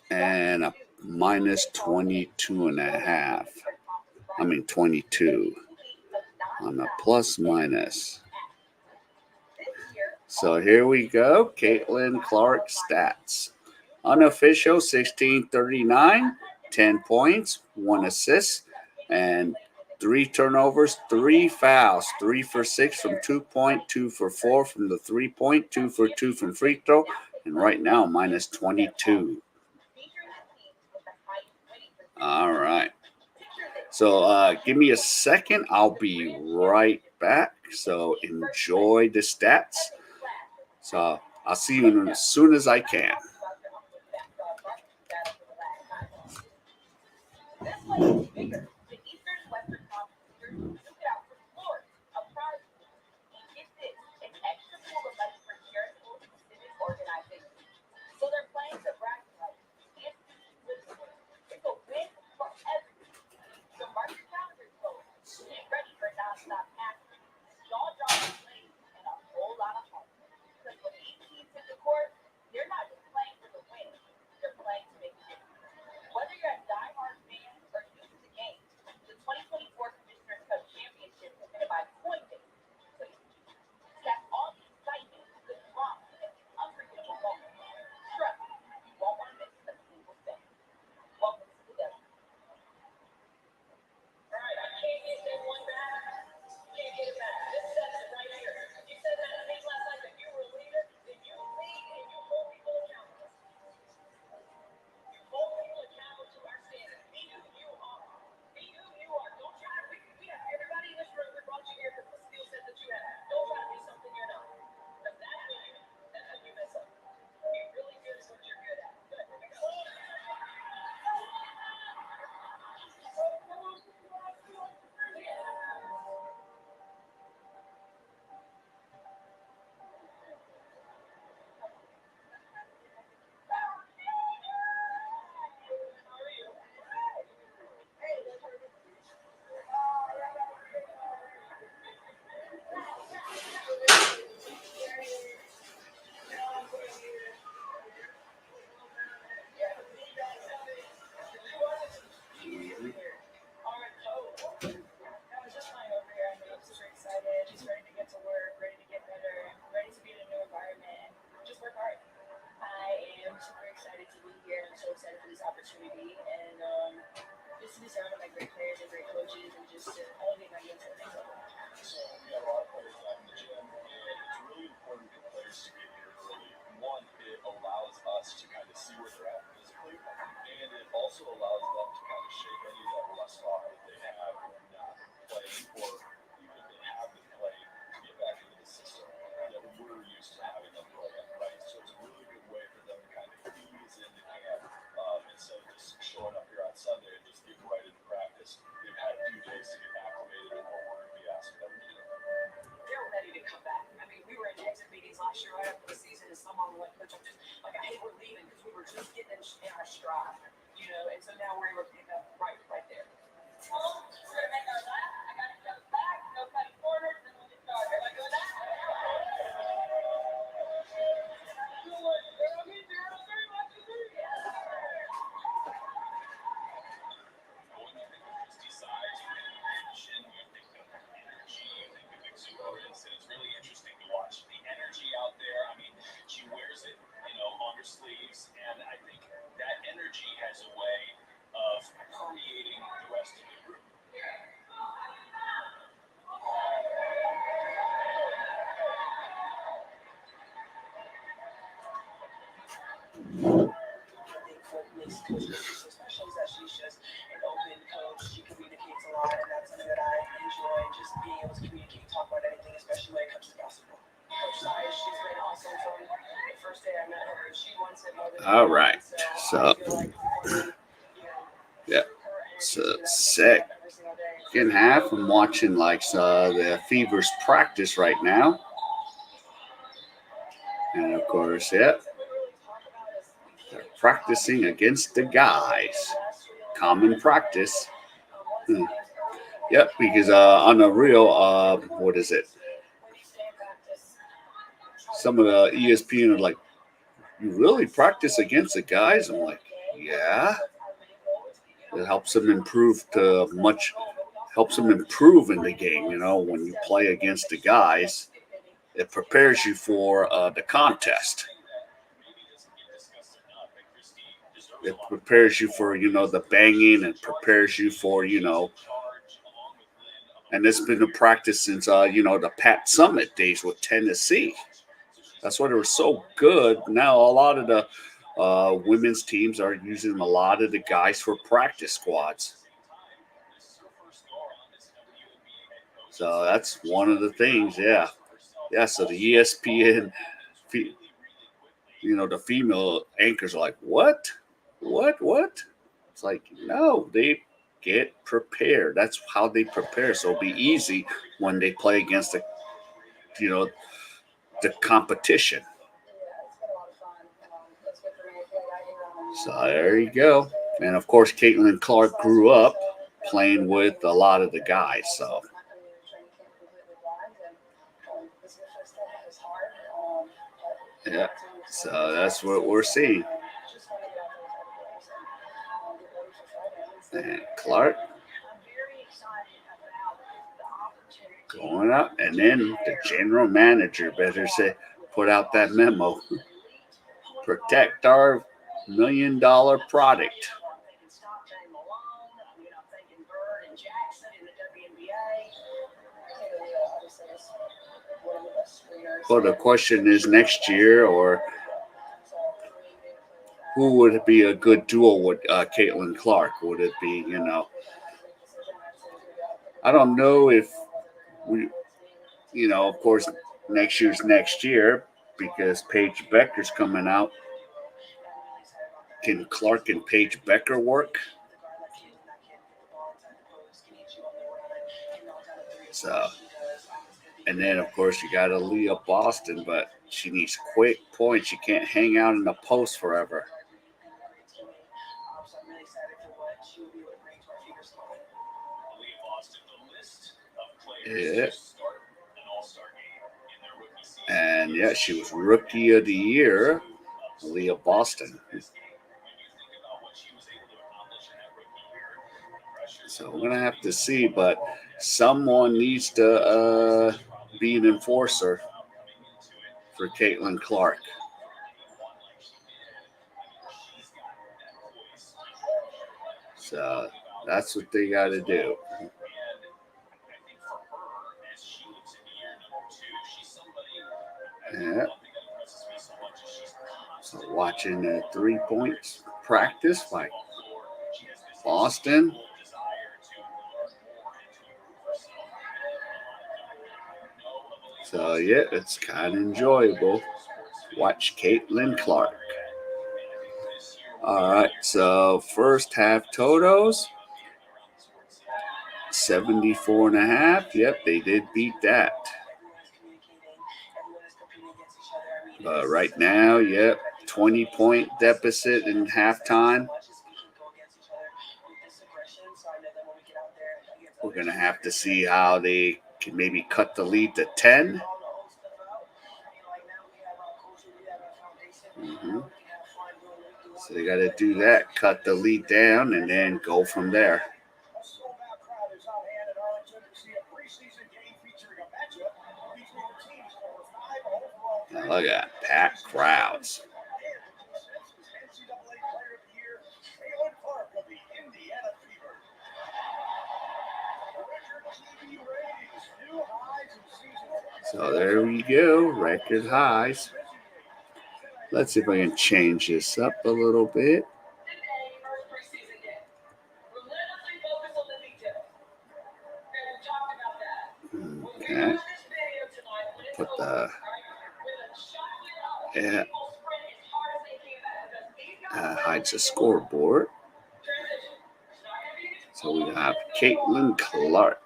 And a minus 22.5. 22 on a plus minus. So here we go. Caitlin Clark stats. Unofficial 1639, 10 points, 1 assist, and 3 turnovers, 3 fouls, 3 for 6 from 2-point, 2 for 4 from the 3-point, 2 for 2 from free throw, and right now minus 22. All right. So give me a second. I'll be right back. So enjoy the stats. So I'll see you as soon as I can. All right. So, yeah. So, second half, I'm watching like the Fever's practice right now. And of course, yeah, they're practicing against the guys. Common practice. Hmm. Yep, because on the real, what is it? Some of the ESPN are like, you really practice against the guys? I'm like, yeah. It helps them improve to much, helps them improve in the game. You know, when you play against the guys, it prepares you for the contest. It prepares you for the banging, and prepares you for and it's been a practice since the Pat Summit days with Tennessee. That's why they were so good. Now a lot of the women's teams are using a lot of the guys for practice squads. So that's one of the things. Yeah, yeah. So the ESPN, the female anchors are like, what? It's like, no, they get prepared. That's how they prepare. So it'll be easy when they play against you know, the competition. So there you go. And of course, Caitlin Clark grew up playing with a lot of the guys. So yeah, so that's what we're seeing. And Clark going up, and then the general manager better say, put out that memo. Protect our $1 million product. Well, the question is next year, or who would be a good duo with Caitlin Clark? Would it be, I don't know if we, of course, next year's next year because Paige Becker's coming out. Can Clark and Paige Becker work? So, and then of course you got Aaliyah Boston, but she needs quick points. She can't hang out in the post forever. Yeah. And yeah, she was Rookie of the Year, Aaliyah Boston. So we're gonna have to see, but someone needs to be an enforcer for Caitlin Clark. So that's what they got to do. Yeah. So watching the 3 points practice by Boston. So yeah, it's kind of enjoyable. Watch Caitlin Clark. All right, so first half totals 74.5. Yep, they did beat that. But right now, yep, 20-point deficit in halftime. We're going to have to see how they can maybe cut the lead to 10. Mm-hmm. So they got to do that, cut the lead down, and then go from there. Now look at that, packed crowds. So there we go, record highs. Let's see if I can change this up a little bit. Okay. Put the hides the scoreboard. So we have Caitlin Clark.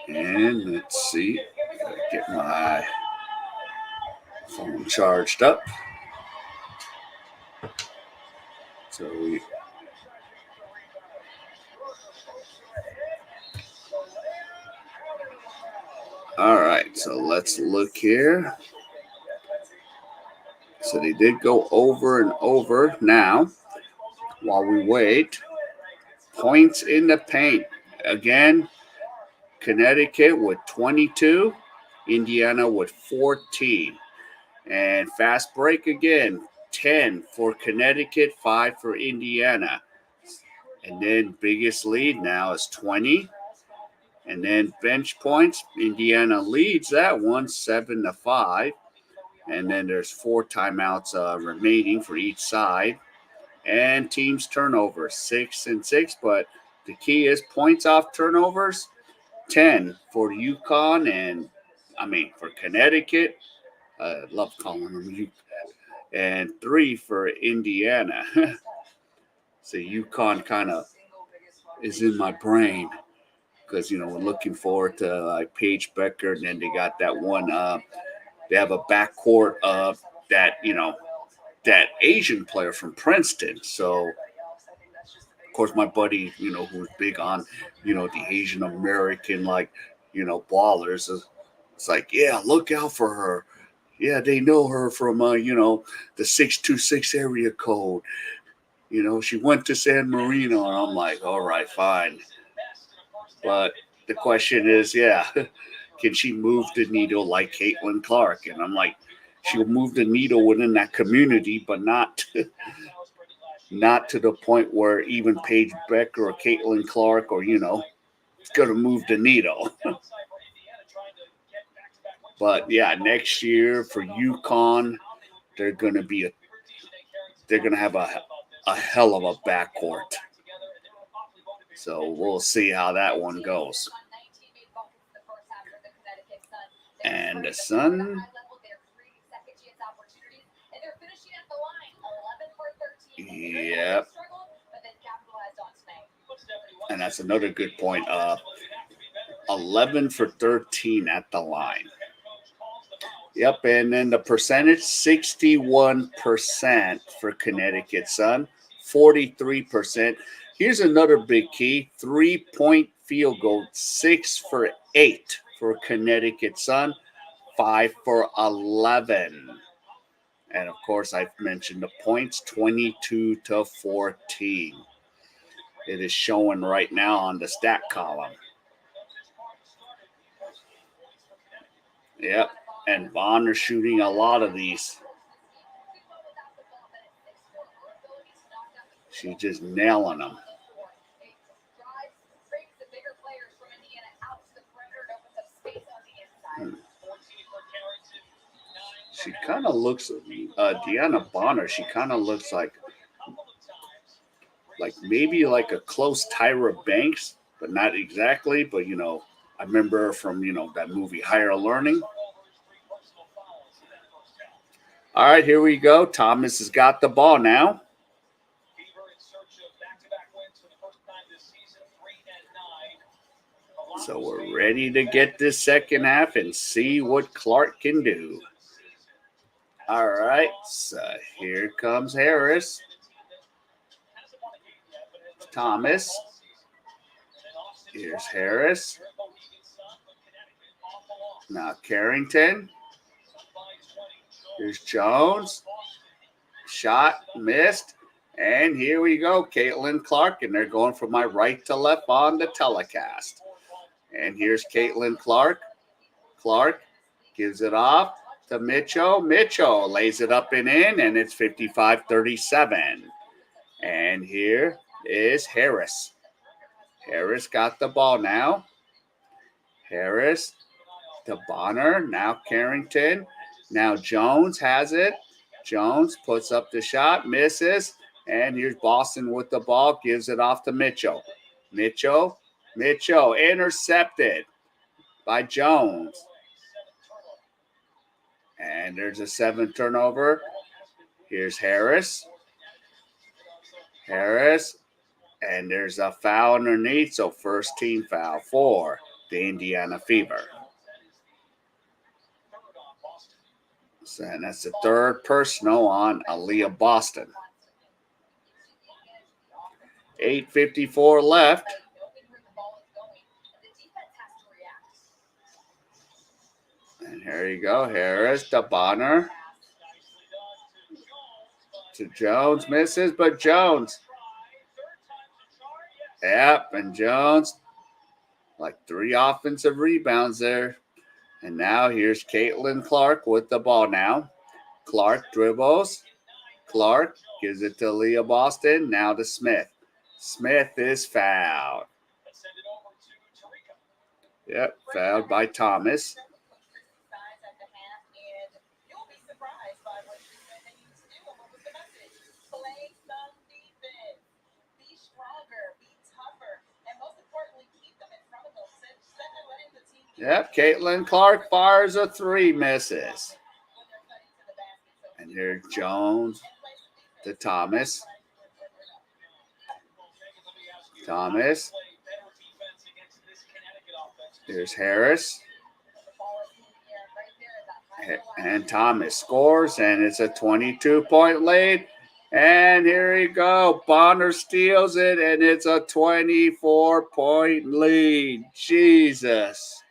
And let's see. Gotta get my phone charged up. So we all right, so let's look here. So they did go over and over. Now, while we wait, points in the paint. Again, Connecticut with 22, Indiana with 14. And fast break again, 10 for Connecticut, 5 for Indiana. And then biggest lead now is 20. And then bench points, Indiana leads that one 7-5. And then there's 4 timeouts remaining for each side. And teams turnovers 6 and 6. But the key is points off turnovers, 10 for UConn and for Connecticut. I love calling them UConn. And 3 for Indiana. So UConn kind of is in my brain because we're looking forward to like Paige Becker, and then they got that one. They have a backcourt of that that Asian player from Princeton. So of course my buddy who's big on the Asian American ballers. It's like, yeah, look out for her. Yeah, they know her from the 626 area code. She went to San Marino, and I'm like, all right, fine. But the question is, yeah, can she move the needle like Caitlin Clark? And I'm like, she'll move the needle within that community, but not not to the point where even Paige Becker or Caitlin Clark or it's gonna move the needle. But yeah, next year for UConn, they're gonna have a hell of a backcourt. So we'll see how that one goes. And the Sun. Yep. And that's another good point. 11 for 13 at the line. Yep, and then the percentage, 61% for Connecticut Sun, 43%. Here's another big key, 3-point field goal, 6 for 8 for Connecticut Sun, 5 for 11. And of course, I've mentioned the points, 22-14. It is showing right now on the stat column. Yep, and Vaughn are shooting a lot of these. She's just nailing them. She kind of looks, Deanna Bonner, she kind of looks like maybe like a close Tyra Banks, but not exactly. But, I remember her from, that movie Higher Learning. All right, here we go. Thomas has got the ball now. So we're ready to get this second half and see what Clark can do. All right, so here comes Harris. Thomas. Here's Harris. Now Carrington. Here's Jones. Shot missed. And here we go, Caitlin Clark. And they're going from my right to left on the telecast. And here's Caitlin Clark. Clark gives it off to Mitchell. Mitchell lays it up and in, and it's 55-37. And here is Harris. Harris got the ball now. Harris to Bonner. Now Carrington. Now Jones has it. Jones puts up the shot, misses. And here's Boston with the ball, gives it off to Mitchell. Mitchell intercepted by Jones. And there's a 7 turnover. Here's Harris. And there's a foul underneath, so first team foul for the Indiana Fever. So, and that's the third personal on Aaliyah Boston. 8:54 left. And here you go. Harris to Bonner. To Jones, misses, but Jones. Yep, and Jones, like 3 offensive rebounds there. And now here's Caitlin Clark with the ball now. Clark dribbles. Clark gives it to Leah Boston. Now to Smith. Smith is fouled. Yep, fouled by Thomas. Yep, Caitlin Clark fires a 3, misses. And here's Jones to Thomas. Here's Harris. And Thomas scores, and it's a 22-point lead. And here you go. Bonner steals it, and it's a 24-point lead. Jesus.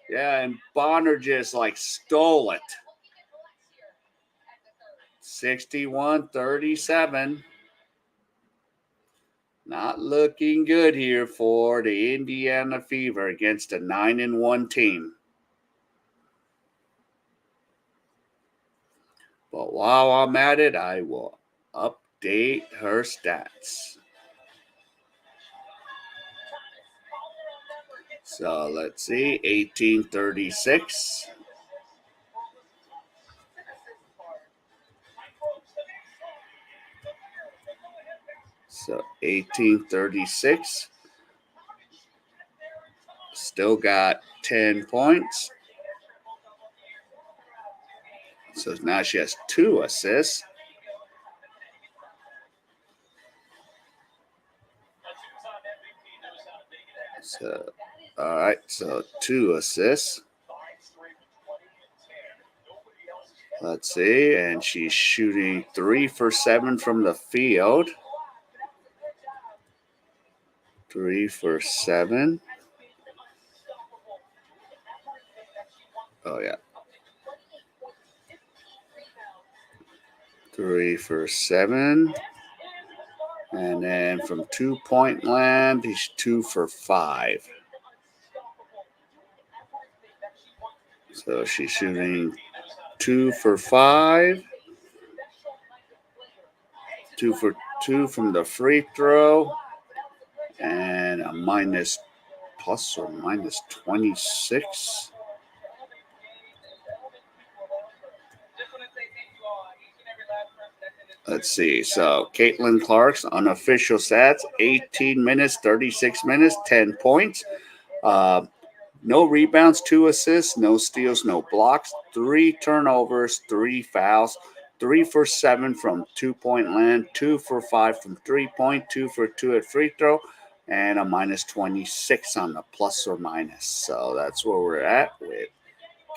Yeah, and Bonner just like stole it. 61-37. Not looking good here for the Indiana Fever against a 9-1 team. But while I'm at it, I will update her stats. So let's see, 1836. So 1836. Still got 10 points. So now she has 2 assists. So, all right, so 2 assists. Let's see, and she's shooting 3 for 7 from the field. 3 for 7. Oh, yeah. 3 for 7. And then from 2-point land, he's 2 for 5. So she's shooting 2 for 5. 2 for 2 from the free throw. And a plus or minus 26. Let's see. So Caitlin Clark's unofficial stats: 18 minutes, 36 minutes, 10 points. No rebounds, 2 assists, no steals, no blocks, 3 turnovers, 3 fouls, 3 for 7 from 2-point land, 2 for 5 from 3-point, 2 for 2 at free throw, and a minus 26 on the plus or minus. So that's where we're at with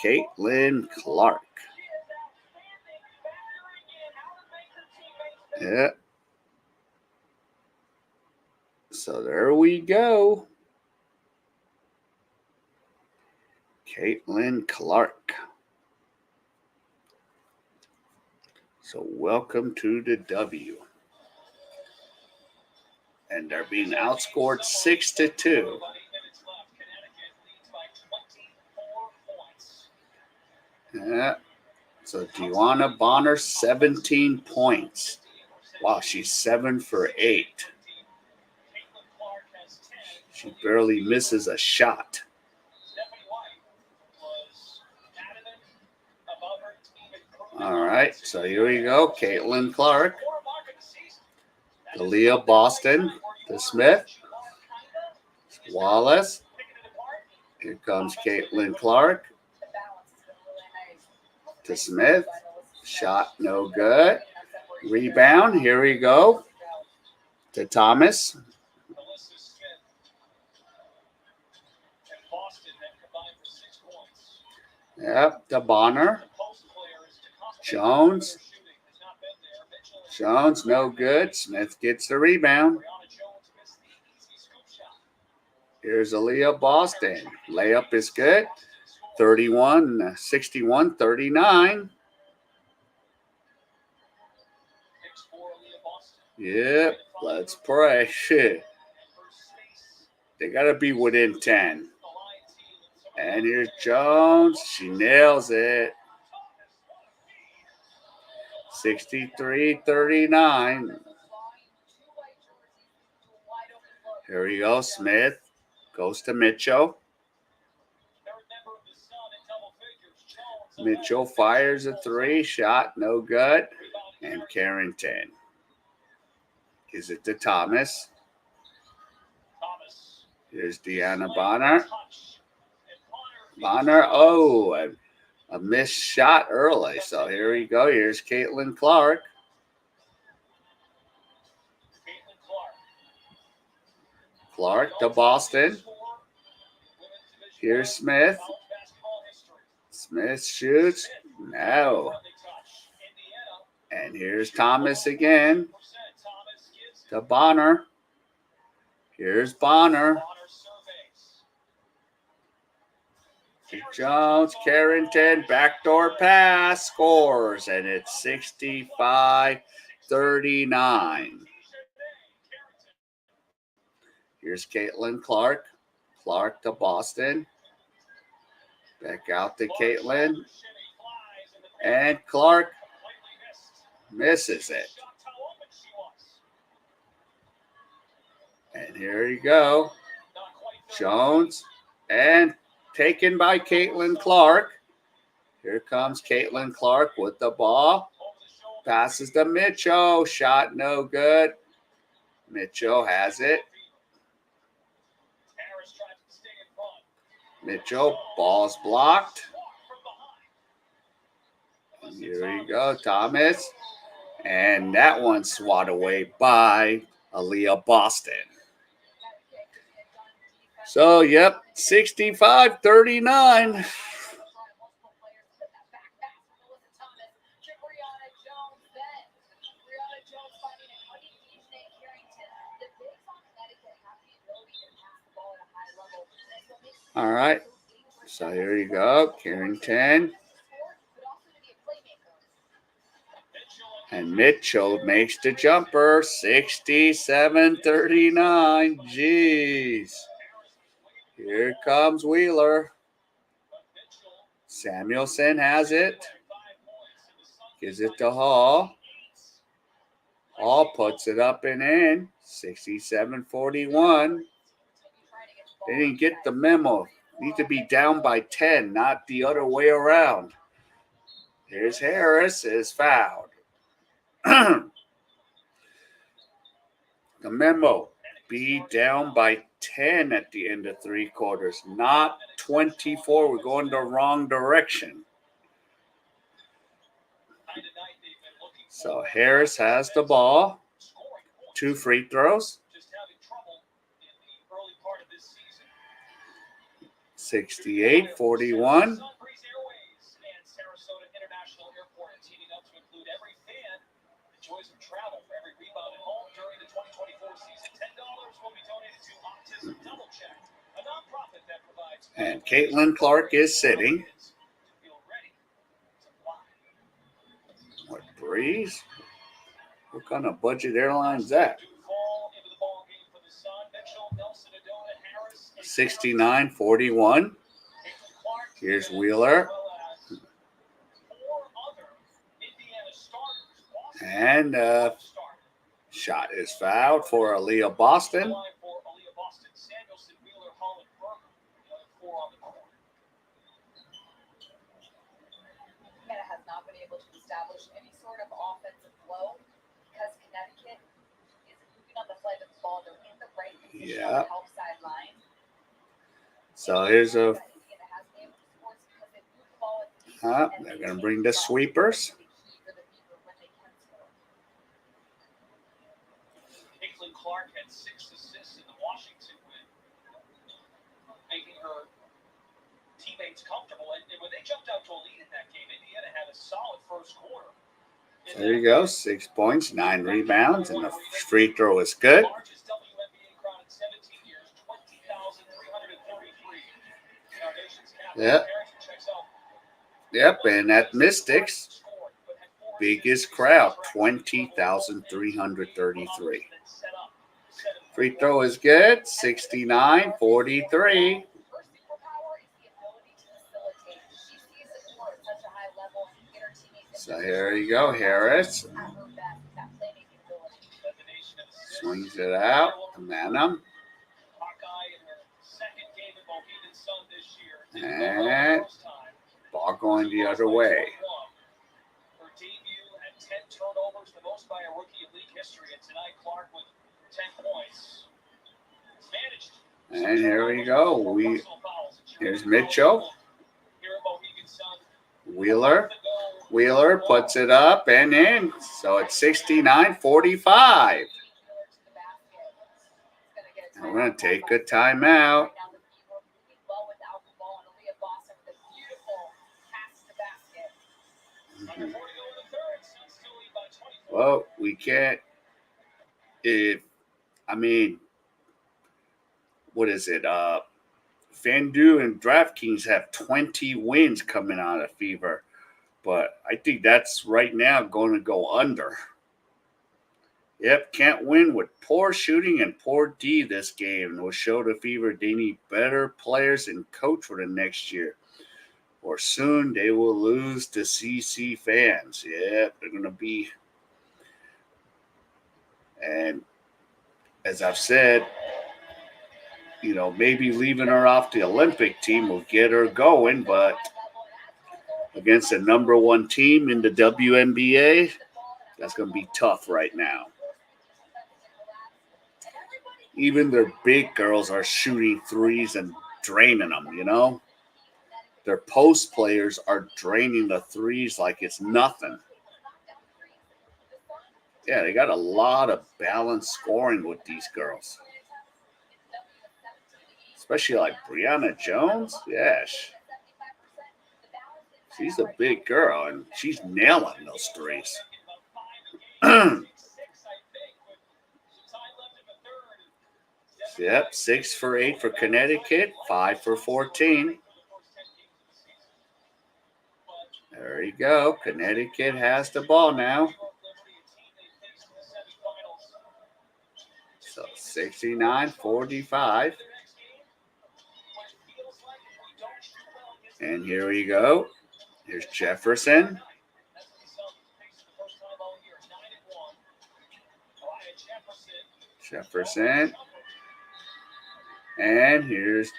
Caitlin Clark. Yeah. So there we go. Caitlin Clark. So welcome to the W. And they're being outscored 6-2. Yeah. So Dewana Bonner, 17 points. Wow, she's 7 for 8. She barely misses a shot. All right, so here we go. Caitlin Clark, Aaliyah Boston, to Smith, Wallace. Here comes Caitlin Clark to Smith. Shot no good. Rebound. Here we go to Thomas. Yep, to Bonner. Jones. Jones, no good. Smith gets the rebound. Here's Aaliyah Boston. Layup is good. 31, 61, 39. Yep, let's pray. Shit. They got to be within 10. And here's Jones. She nails it. 63-39. Here we go. Smith goes to Mitchell. Mitchell fires a three. Shot no good. And Carrington. Is it to Thomas? Here's Deanna Bonner. Bonner, oh, a missed shot early. So here we go. Here's Caitlin Clark. Clark to Boston. Here's Smith. Smith shoots. No. And here's Thomas again. To Bonner. Here's Bonner. Jones, Carrington, backdoor pass, scores, and it's 65-39. Here's Caitlin Clark. Clark to Boston. Back out to Caitlin. And Clark misses it. And here you go. Jones and taken by Caitlin Clark. Here comes Caitlin Clark with the ball. Passes to Mitchell. Shot no good. Mitchell has it. Mitchell, ball's blocked. And here you go, Thomas. And that one swat away by Aaliyah Boston. So, yep, 65-39. All right, so here you go, Carrington. And Mitchell makes the jumper, 67-39. Jeez. Here comes Wheeler. Samuelson has it. Gives it to Hall. Hall puts it up and in. 67-41. They didn't get the memo. Need to be down by 10, not the other way around. Here's Harris is fouled. The memo. Be down by 10 at the end of three quarters, not 24. We're going the wrong direction. So Harris has the ball. 2 free throws. 68-41. And Caitlin Clark is sitting. What, Breeze? What kind of budget airline's that? 69-41. Here's Wheeler. And shot is fouled for Aaliyah Boston. Yeah. So here's a. They're going to bring the sweepers. Caitlin Clark had 6 assists in the Washington win, making her teammates comfortable. And when they jumped out to a lead in that game, Indiana had a solid first quarter. There you go. 6 points, 9 rebounds, and the free throw is good. Largest WNBA crowd in 17 years, 20,333. Our nation's capital. Yep. Yep, and at Mystics, biggest crowd, 20,333. Free throw is good, 69-43. So here you go, Harris. Swings it out, momentum. And ball going the other way. Her debut at 10 turnovers, the most by a rookie in league history. And tonight, Clark with 10 points. And here we go. Here's Mitchell. Wheeler puts it up and in. So it's 69-45. We're going to take a timeout. Well, we can't. What is it? Fandu and DraftKings have 20 wins coming out of Fever. But I think that's right now going to go under. Yep, can't win with poor shooting and poor D this game. Will show the Fever they need better players and coach for the next year. Or soon they will lose to CC fans. Yep, they're going to be. And as I've said, maybe leaving her off the Olympic team will get her going, but against the number 1 team in the WNBA, that's going to be tough right now. Even their big girls are shooting threes and draining them, Their post players are draining the threes like it's nothing. Yeah, they got a lot of balanced scoring with these girls. Especially like Brianna Jones. Yeah, she's a big girl, and she's nailing those threes. Yep, 6 for 8 for Connecticut, 5 for 14. There you go. Connecticut has the ball now. So 69-45. And here we go. Here's Jefferson. And here's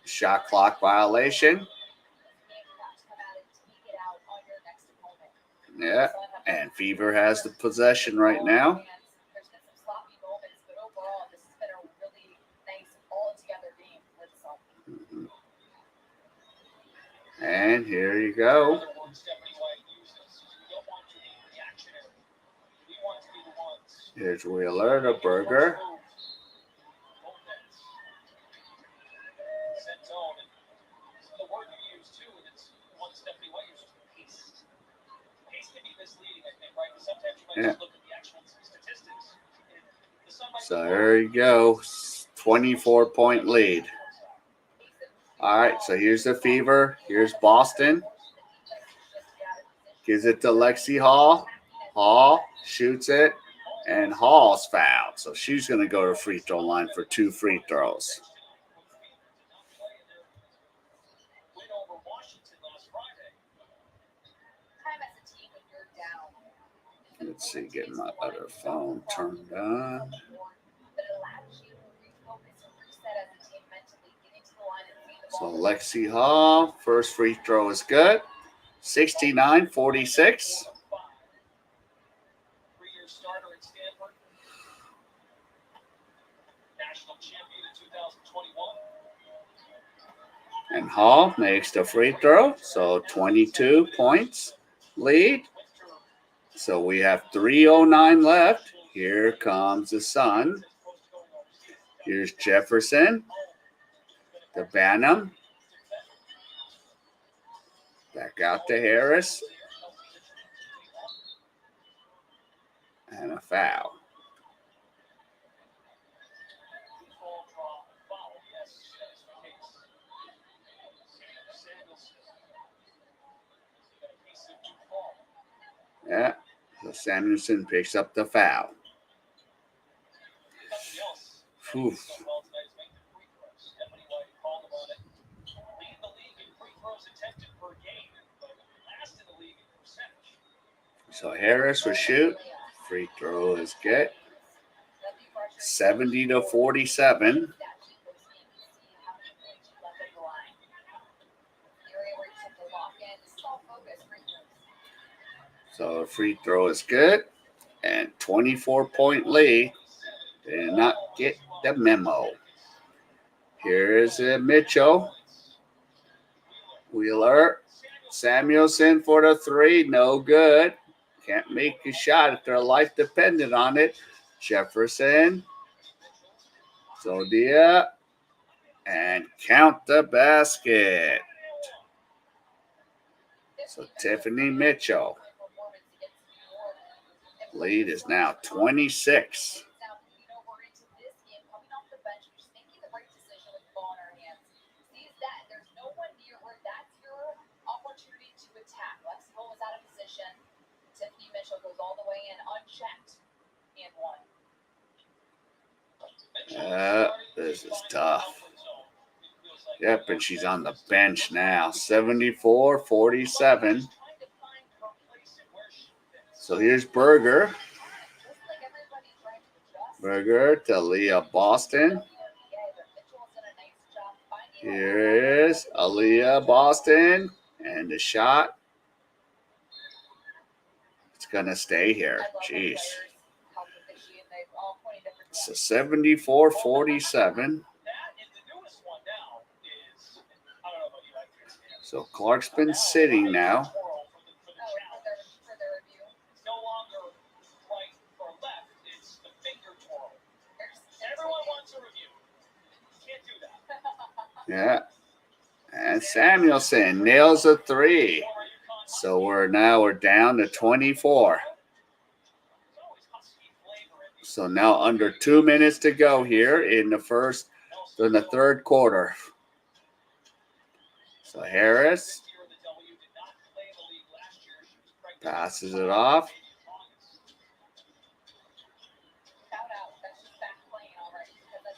shot clock violation. Yeah, and Fever has the possession right now. And here you go. Here's Wheeler to Berger. Yeah. So there you go. 24-point lead. All right, so here's the Fever. Here's Boston. Gives it to Lexi Hall. Hall shoots it, and Hall's fouled. So she's going to go to free throw line for 2 free throws. Let's see, get my other phone turned on. So Lexi Hall, first free throw is good. 69-46. national champion in 2021. And Hall makes the free throw, so 22 points lead. So we have 3:09 left. Here comes the Sun. Here's Jefferson, the Bantam. Back out to Harris. And a foul. Yeah, so Samuelson picks up the foul. Whew. So Harris will shoot. Free throw is good. 70-47. So free throw is good. And 24-point lead. Did not get the memo. Here's Mitchell. Wheeler. Samuelson for the three. No good. Can't make a shot if their life depended on it. Jefferson. Zodia. And count the basket. So Tiffany Mitchell. Lead is now 26. This is tough. Yep, and she's on the bench now. 74-47. So here's Berger. Berger to Leah Boston. Here is Aaliyah Boston. And the shot. It's going to stay here. Jeez. So 74-47. So Clark's been sitting now. Yeah. And Samuelson nails a three. So we're down to 24. So now under 2 minutes to go here in the third quarter. So Harris passes it off.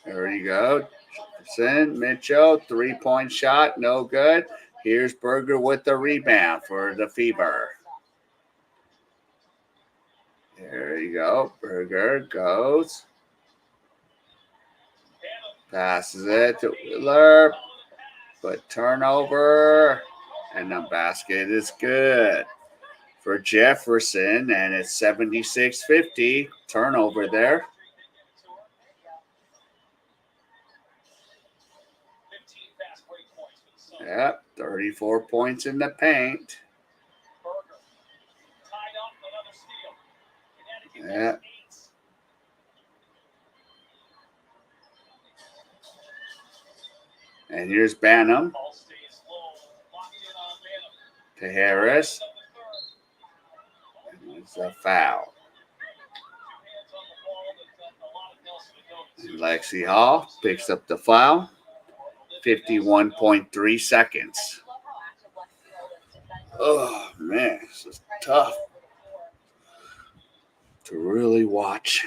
There you go. Jefferson, Mitchell, 3-point shot, no good. Here's Berger with the rebound for the Fever. There you go. Berger goes. Passes it to Wheeler. But turnover. And the basket is good for Jefferson. And it's 76-50. Turnover there. Yep, 34 points in the paint. Yeah. And here's Bantam to Harris. And it's a foul. And Lexi Hall picks up the foul. 51.3 seconds. Oh, man, this is tough to really watch.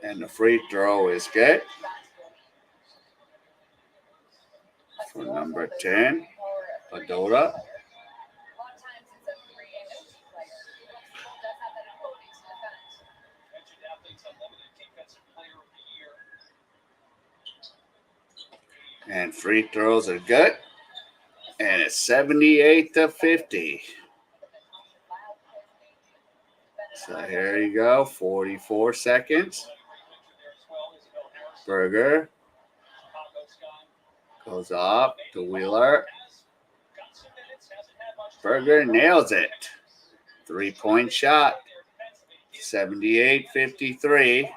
And the free throw is good for number 10, Padota. And free throws are good And it's 78-50. So here you go, 44 seconds. Berger goes up to Wheeler. Berger nails it. 3-point shot. 78-53.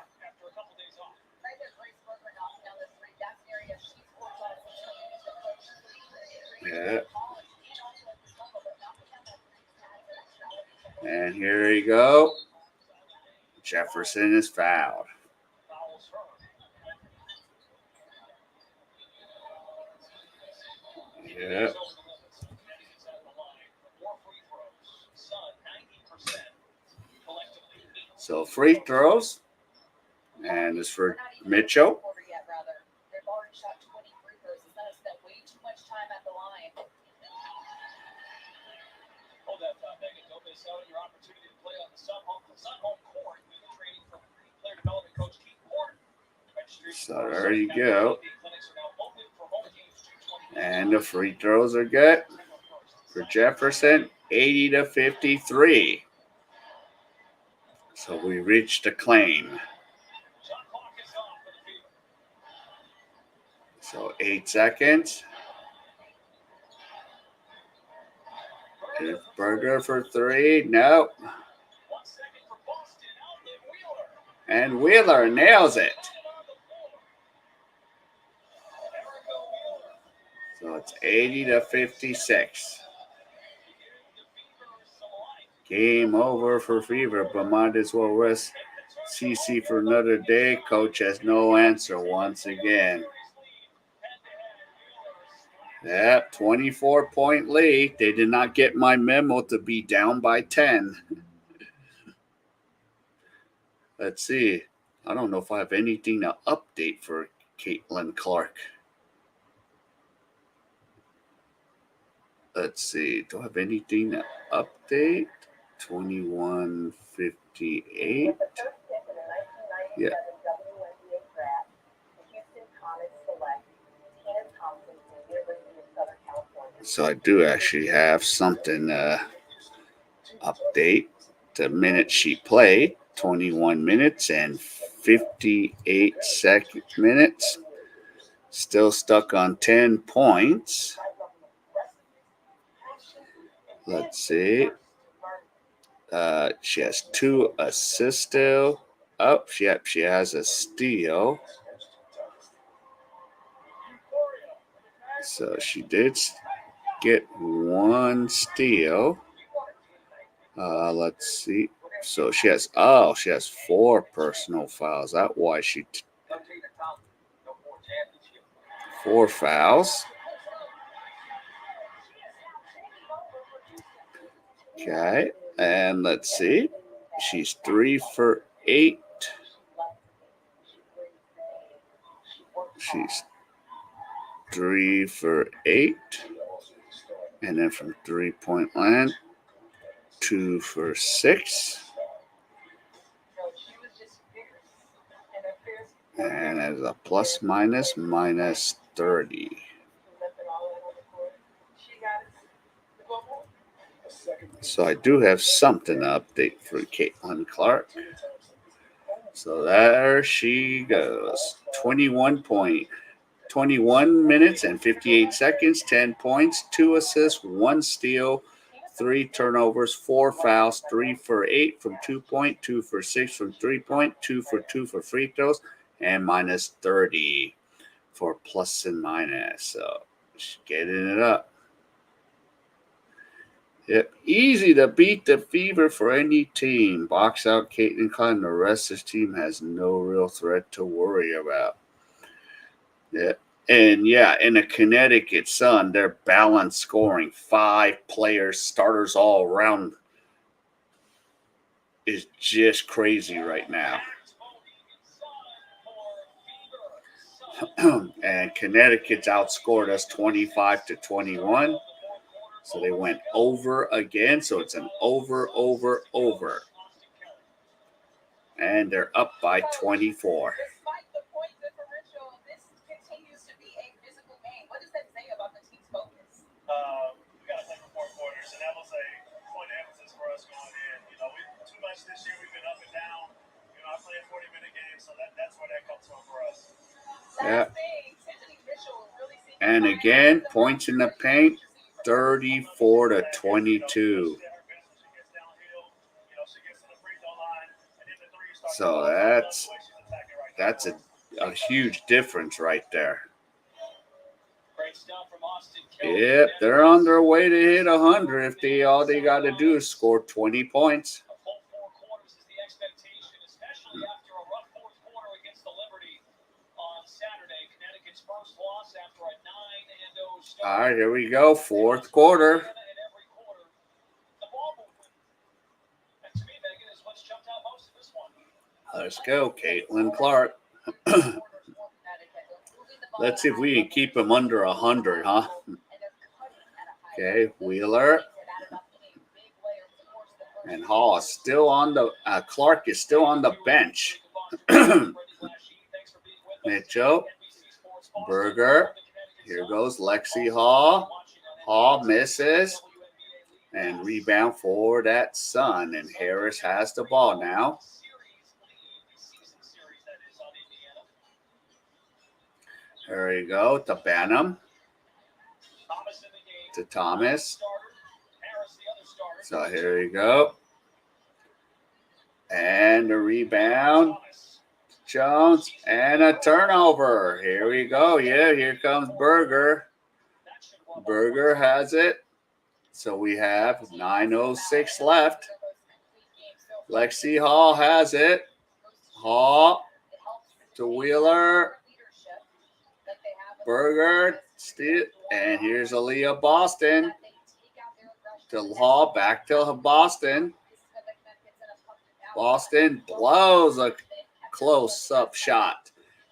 Yeah. And here you go. Jefferson is fouled. Yeah. So free throws. And it's for Mitchell. So there you go. And the free throws are good for Jefferson, 80-53. So we reached a claim. So 8 seconds. Here's Berger for 3. No. And Wheeler nails it. So it's 80-56. Game over for Fever, but might as well rest CC for another day. Coach has no answer once again. Yep, 24-point lead. They did not get my memo to be down by 10. Let's see. I don't know if I have anything to update for Caitlin Clark. Let's see. Do I have anything to update? 21-58. Yeah. So I do actually have something update. The minutes she played, 21 minutes and 58 minutes. Still stuck on 10 points. Let's see. She has 2 assists still. Oh, she has a steal. So she did get 1 steal. Let's see. So she has 4 personal fouls. That's why she 4 fouls. Okay, and let's see. She's 3 for 8. She's 3 for 8. And then from 3-point line, 2 for 6. And as a plus minus 30. So I do have something to update for Caitlin Clark. So there she goes. 21 minutes and 58 seconds, 10 points, 2 assists, 1 steal, 3 turnovers, 4 fouls, 3 for 8 from 2-point, 2 for 6 from 3-point, 2 for 2 for free throws, and minus 30 for plus and minus. So she's getting it up. Yep, easy to beat the Fever for any team. Box out Caitlin Clark, and the rest of the team has no real threat to worry about. Yeah. And in the Connecticut Sun, they're balanced scoring. 5 players, starters all around, is just crazy right now. And Connecticut's outscored us 25-21. So they went over again. So it's an over. And they're up by 24. And again, points in the paint, 34-22. So that's a huge difference right there. Yep, they're on their way to hit 100 if all they got to do is score 20 points. All right, here we go, fourth quarter. Let's go, Caitlin Clark. Let's see if we can keep him under 100, huh? Okay, Wheeler. And Hall is still on the, Clark is still on the bench. Mitchell. Berger. Here goes Lexi Hall. Hall misses. And rebound for that Sun. And Harris has the ball now. There you go to Banham. To Thomas. So here you go. And the rebound. Jones. And a turnover. Here we go. Yeah, here comes Berger. Berger has it. So we have 9:06 left. Lexi Hall has it. Hall to Wheeler. Berger. And here's Aaliyah Boston. To Hall. Back to Boston. Boston blows a close-up shot.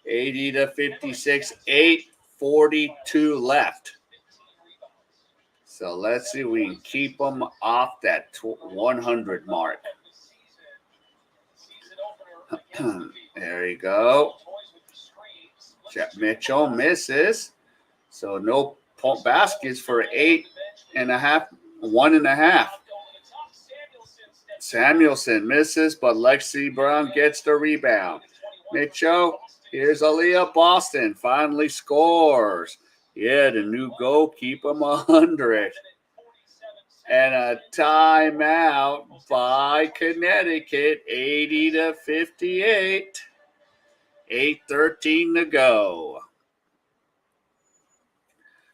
80-56. 8:42 left. So let's see if we can keep them off that 100 mark. There you go. Jeff Mitchell misses. So no baskets for 8.5, 1.5. Samuelson misses, but Lexi Brown gets the rebound. Mitchell, here's Aaliyah Boston, finally scores. Yeah, the new goal, keep them 100. And a timeout by Connecticut, 80-58. 8:13 to go.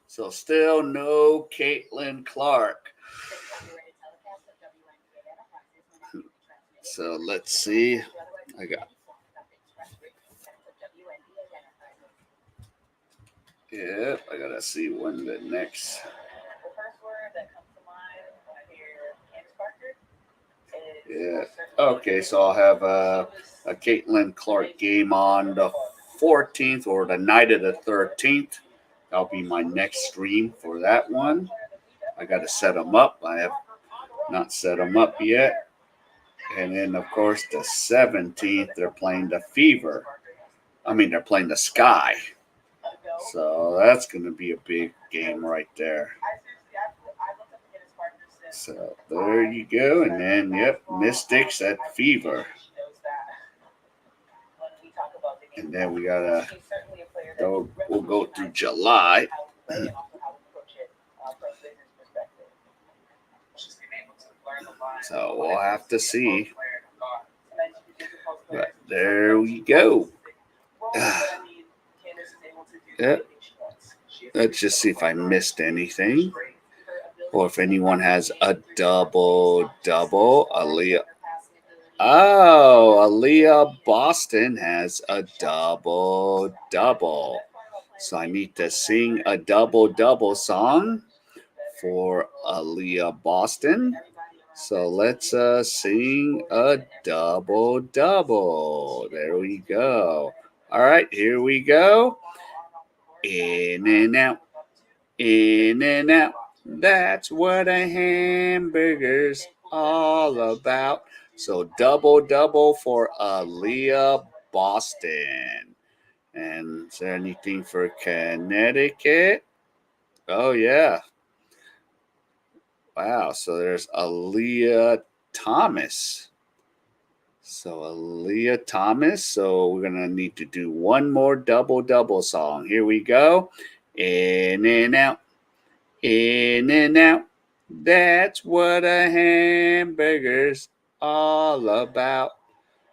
So still no Caitlin Clark. So let's see. I gotta see when the next. Yeah. Okay, so I'll have a Caitlin Clark game on the 14th or the night of the 13th. That'll be my next stream for that one. I gotta set them up. I have not set them up yet. And then, of course, the 17th, they're playing the Fever. They're playing the Sky. So that's going to be a big game right there. So there you go. And then, Mystics at Fever. And then we got we'll go through July. So we'll have to see. But there we go. Let's just see if I missed anything. Or if anyone has a double-double. Aaliyah Boston has a double-double. So I need to sing a double-double song for Aaliyah Boston. So let's sing a double-double. There we go. All right, here we go. In and out. In and out. That's what a hamburger's all about. So double-double for Aaliyah Boston. And is there anything for Connecticut? Oh, yeah. Wow, so there's Aaliyah Thomas. So Aaliyah Thomas. So we're going to need to do one more double-double song. Here we go. In and out. In and out. That's what a hamburger's all about.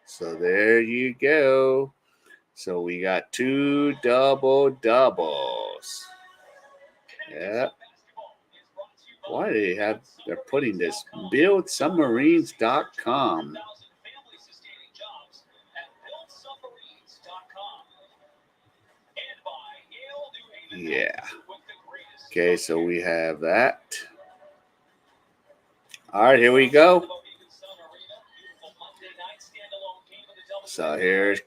So there you go. So we got 2 double doubles. Yeah. Why do they have? They're putting this buildsubmarines.com. Yeah. Okay, so we have that. All right, here we go. So here's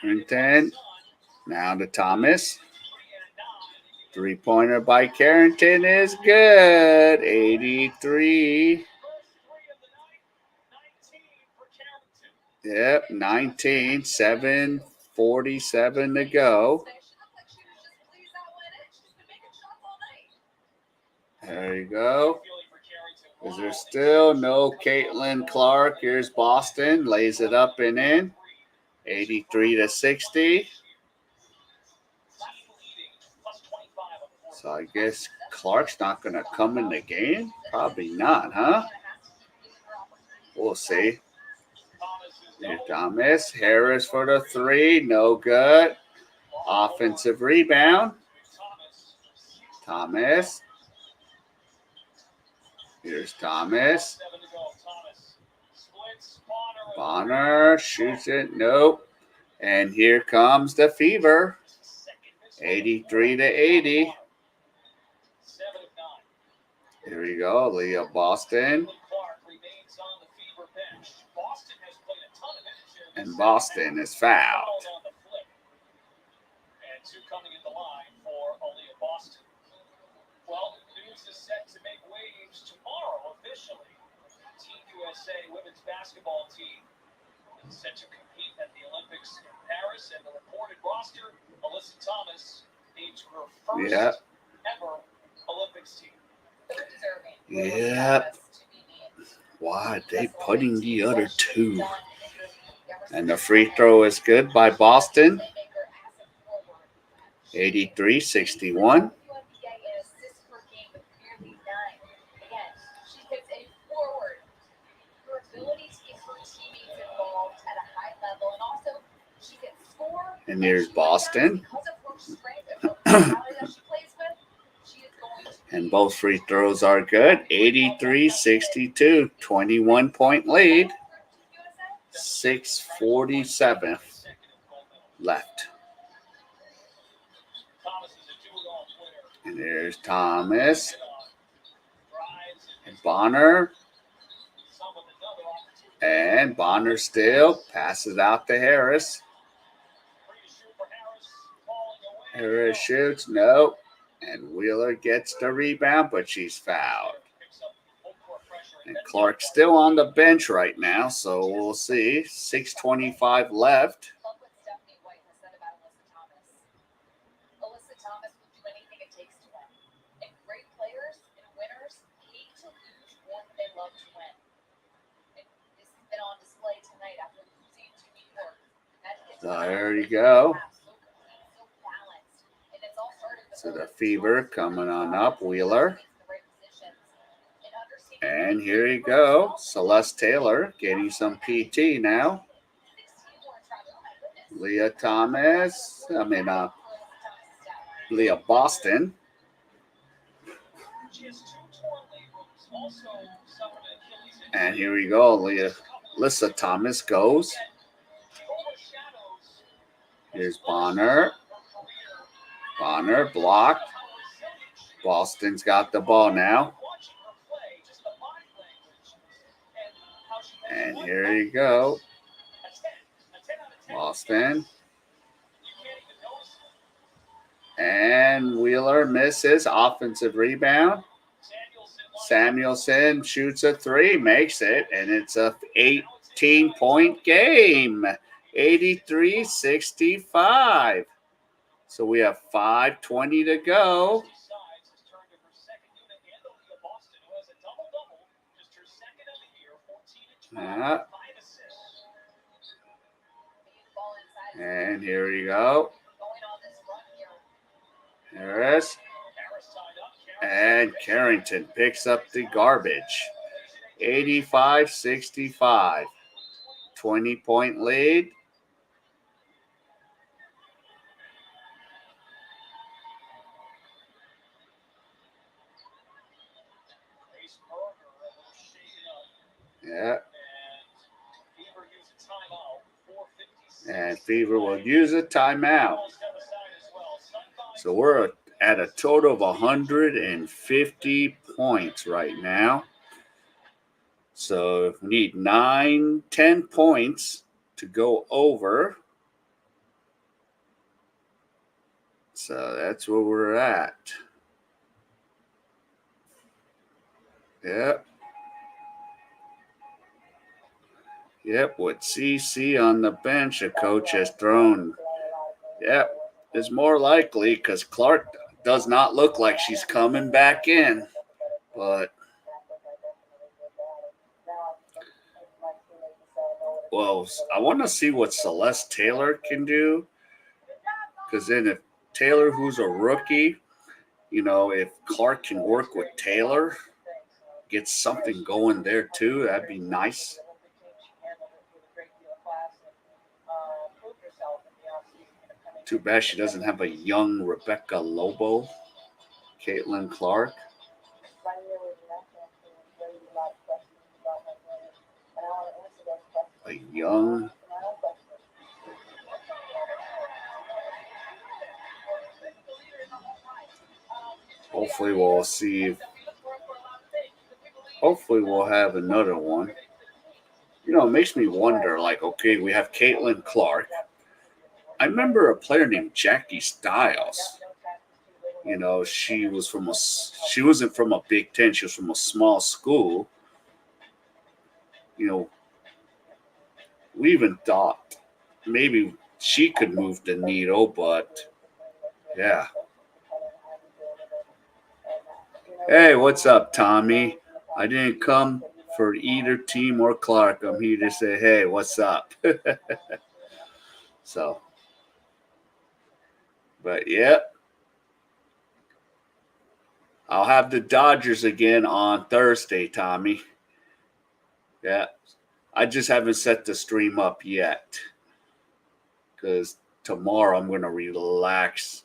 Carrington. Now to Thomas. 3-pointer by Carrington is good. 83. Yep, 19. 7:47 to go. There you go. Is there still no Caitlin Clark? Here's Boston. Lays it up and in. 83-60. So I guess Clark's not going to come in the game? Probably not, huh? We'll see. Here's Thomas. Harris for the 3. No good. Offensive rebound. Thomas. Here's Thomas. Bonner shoots it. Nope. And here comes the Fever. 83-80. Here we go. Leah Boston. And Boston is fouled. And 2 coming in the line for Aaliyah Boston. Well, news is set to make waves tomorrow officially. Team USA women's basketball team is set to compete at the Olympics in Paris, and the reported roster, Alyssa Thomas named her first ever Olympics team. Yep. Why are they putting the other 2? And the free throw is good by Boston. 83-61. And here's Boston. And both free throws are good. 83-62. 21-point lead. 6:47 left. And there's Thomas. And Bonner. And Bonner still passes out to Harris. Harris shoots. Nope. And Wheeler gets the rebound, but she's fouled. And Clark's still on the bench right now, so we'll see. 6:25 left. Alyssa Thomas will do anything it takes to win. And great players and winners hate to lose more than they love to win. And this has been on display tonight after losing to New York. There you go. So the Fever coming on up, Wheeler. And here you go, Celeste Taylor getting some PT now. Leah Boston. And here we go, Alyssa Thomas goes. Here's Bonner. Bonner blocked. Boston's got the ball now. And here you go. Boston. And Wheeler misses. Offensive rebound. Samuelson shoots a 3, makes it, and it's a 18-point game. 83-65. So we have 5:20 to go. And here we go. Harris. And Carrington picks up the garbage. 85-65. 20-point lead. Yeah. And Fever will use a timeout. So we're at a total of 150 points right now. So we need 9-10 points to go over. So that's where we're at. Yep. Yep, with CC on the bench, a coach has thrown. Yep, it's more likely because Clark does not look like she's coming back in. But, well, I want to see what Celeste Taylor can do. Because then if Taylor, who's a rookie, if Clark can work with Taylor, get something going there too, that'd be nice. Too bad she doesn't have a young Rebecca Lobo, Caitlin Clark. A young. Hopefully we'll see. Hopefully we'll have another one. It makes me wonder, okay, we have Caitlin Clark. I remember a player named Jackie Stiles. She wasn't from a Big Ten. She was from a small school. We even thought maybe she could move the needle, but yeah. Hey, what's up, Tommy? I didn't come for either team or Clark. I'm here to say, hey, what's up? So, but yeah. I'll have the Dodgers again on Thursday, Tommy. Yeah. I just haven't set the stream up yet. Because tomorrow I'm going to relax.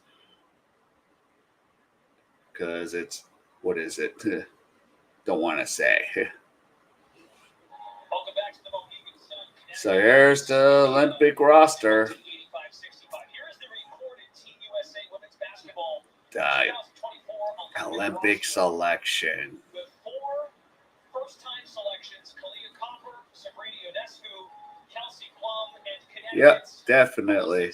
Because it's, what is it? Don't want to say. So here's the Olympic roster. The Olympic selection. Yep, definitely.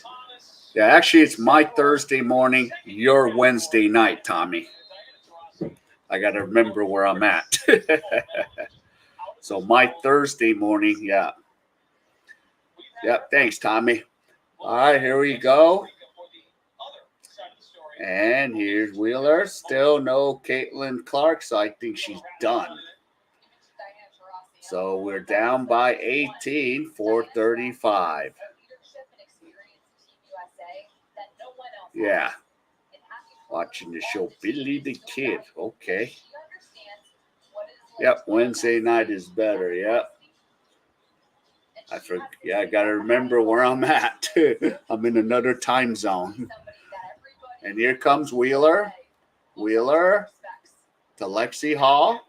Yeah, actually, it's my Thursday morning, your Wednesday night, Tommy. I got to remember where I'm at. So my Thursday morning, yeah. Yep, thanks, Tommy. All right, here we go. And here's Wheeler. Still no Caitlin Clark, so I think she's done. So we're down by 18, 4:35. Yeah. Watching the show Billy the Kid. Okay. Yep, Wednesday night is better. Yep. I got to remember where I'm at. I'm in another time zone. And here comes Wheeler. Wheeler to Lexi Hall.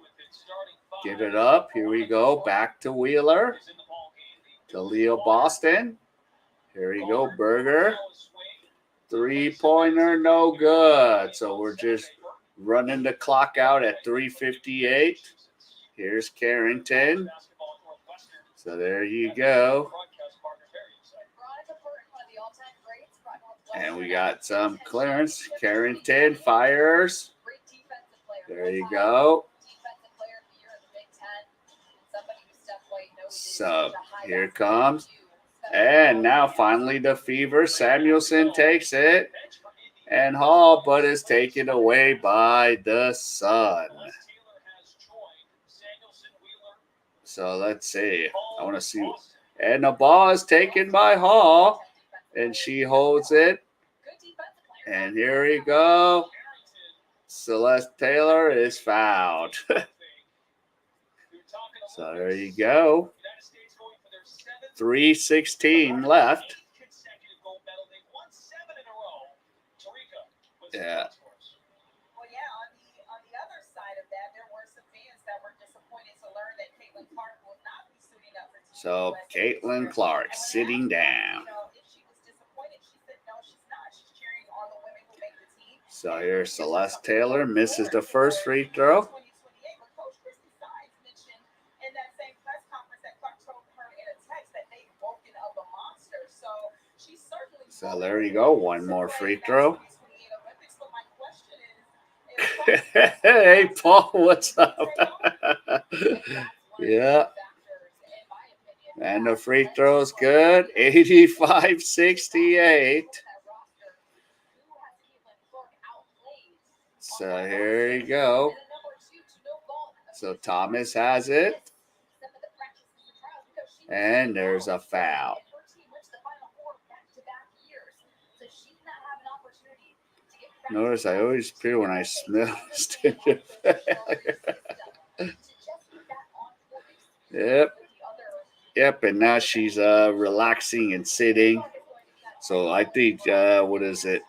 Give it up. Here we go. Back to Wheeler. To Leo Boston. Here we go. Berger. 3-pointer, no good. So we're just running the clock out at 3:58. Here's Carrington. So there you go. And we got some clearance. Carrington fires. There you go. So here it comes. And now finally the Fever. Samuelson takes it. And Hall, but is taken away by the Sun. So let's see. I want to see. And the ball is taken by Hall. And she holds it. And here we go. Celeste Taylor is fouled. So there you go. 3:16 left. Yeah. Well, yeah, on the other side of that, there were some fans that were disappointed to learn that Caitlin Clark will not be suiting up for Team So USA Caitlin this year. Clark And when sitting they asked down. her, if she was disappointed, she said, no, she's not. She's cheering on the women who make the team. So here's Celeste Taylor misses the first free throw. 2028, but Coach Christy Sides mentioned in that same press conference that Clark told her in a text that they've woken up a monster. So she's certainly. So there you go. One more free throw. Hey, Paul, what's up? Yeah. And the free throw's good. 85-68. So here you go. So Thomas has it. And there's a foul. Notice I always appear when I smell stingy failure. Yep. Yep, and now she's relaxing and sitting. So I think, what is it?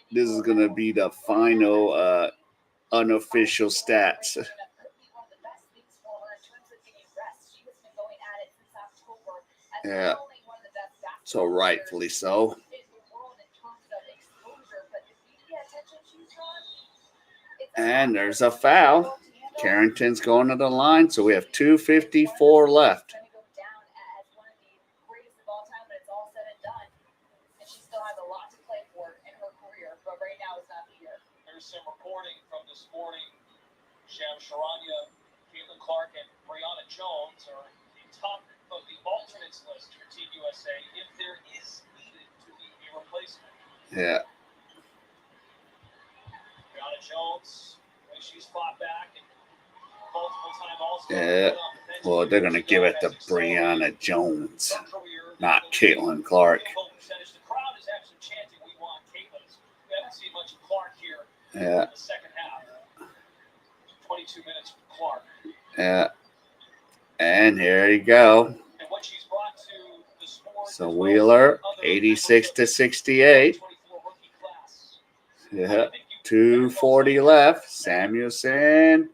This is going to be the final unofficial stats. Yeah. So rightfully so. And there's a foul. Carrington's going to the line, so we have 2:54 left. There's some reporting from this morning. Sham Charania, Caitlin Clark, and Brianna Jones are the top of the alternates list for Team USA if there is needed to be a replacement. Yeah. Brianna Jones, she's fought back and multiple times also. Yeah. Well, they're going to give it to Brianna Jones, not Caitlin Clark. The crowd is actually chanting, "We want Caitlin." We haven't seen much of Clark here Yeah. in the second half. 22 minutes for Clark. Yeah. And here you go. And what she's brought to the sport. So Wheeler, 86-68. Yeah. 2:40 left. Samuelson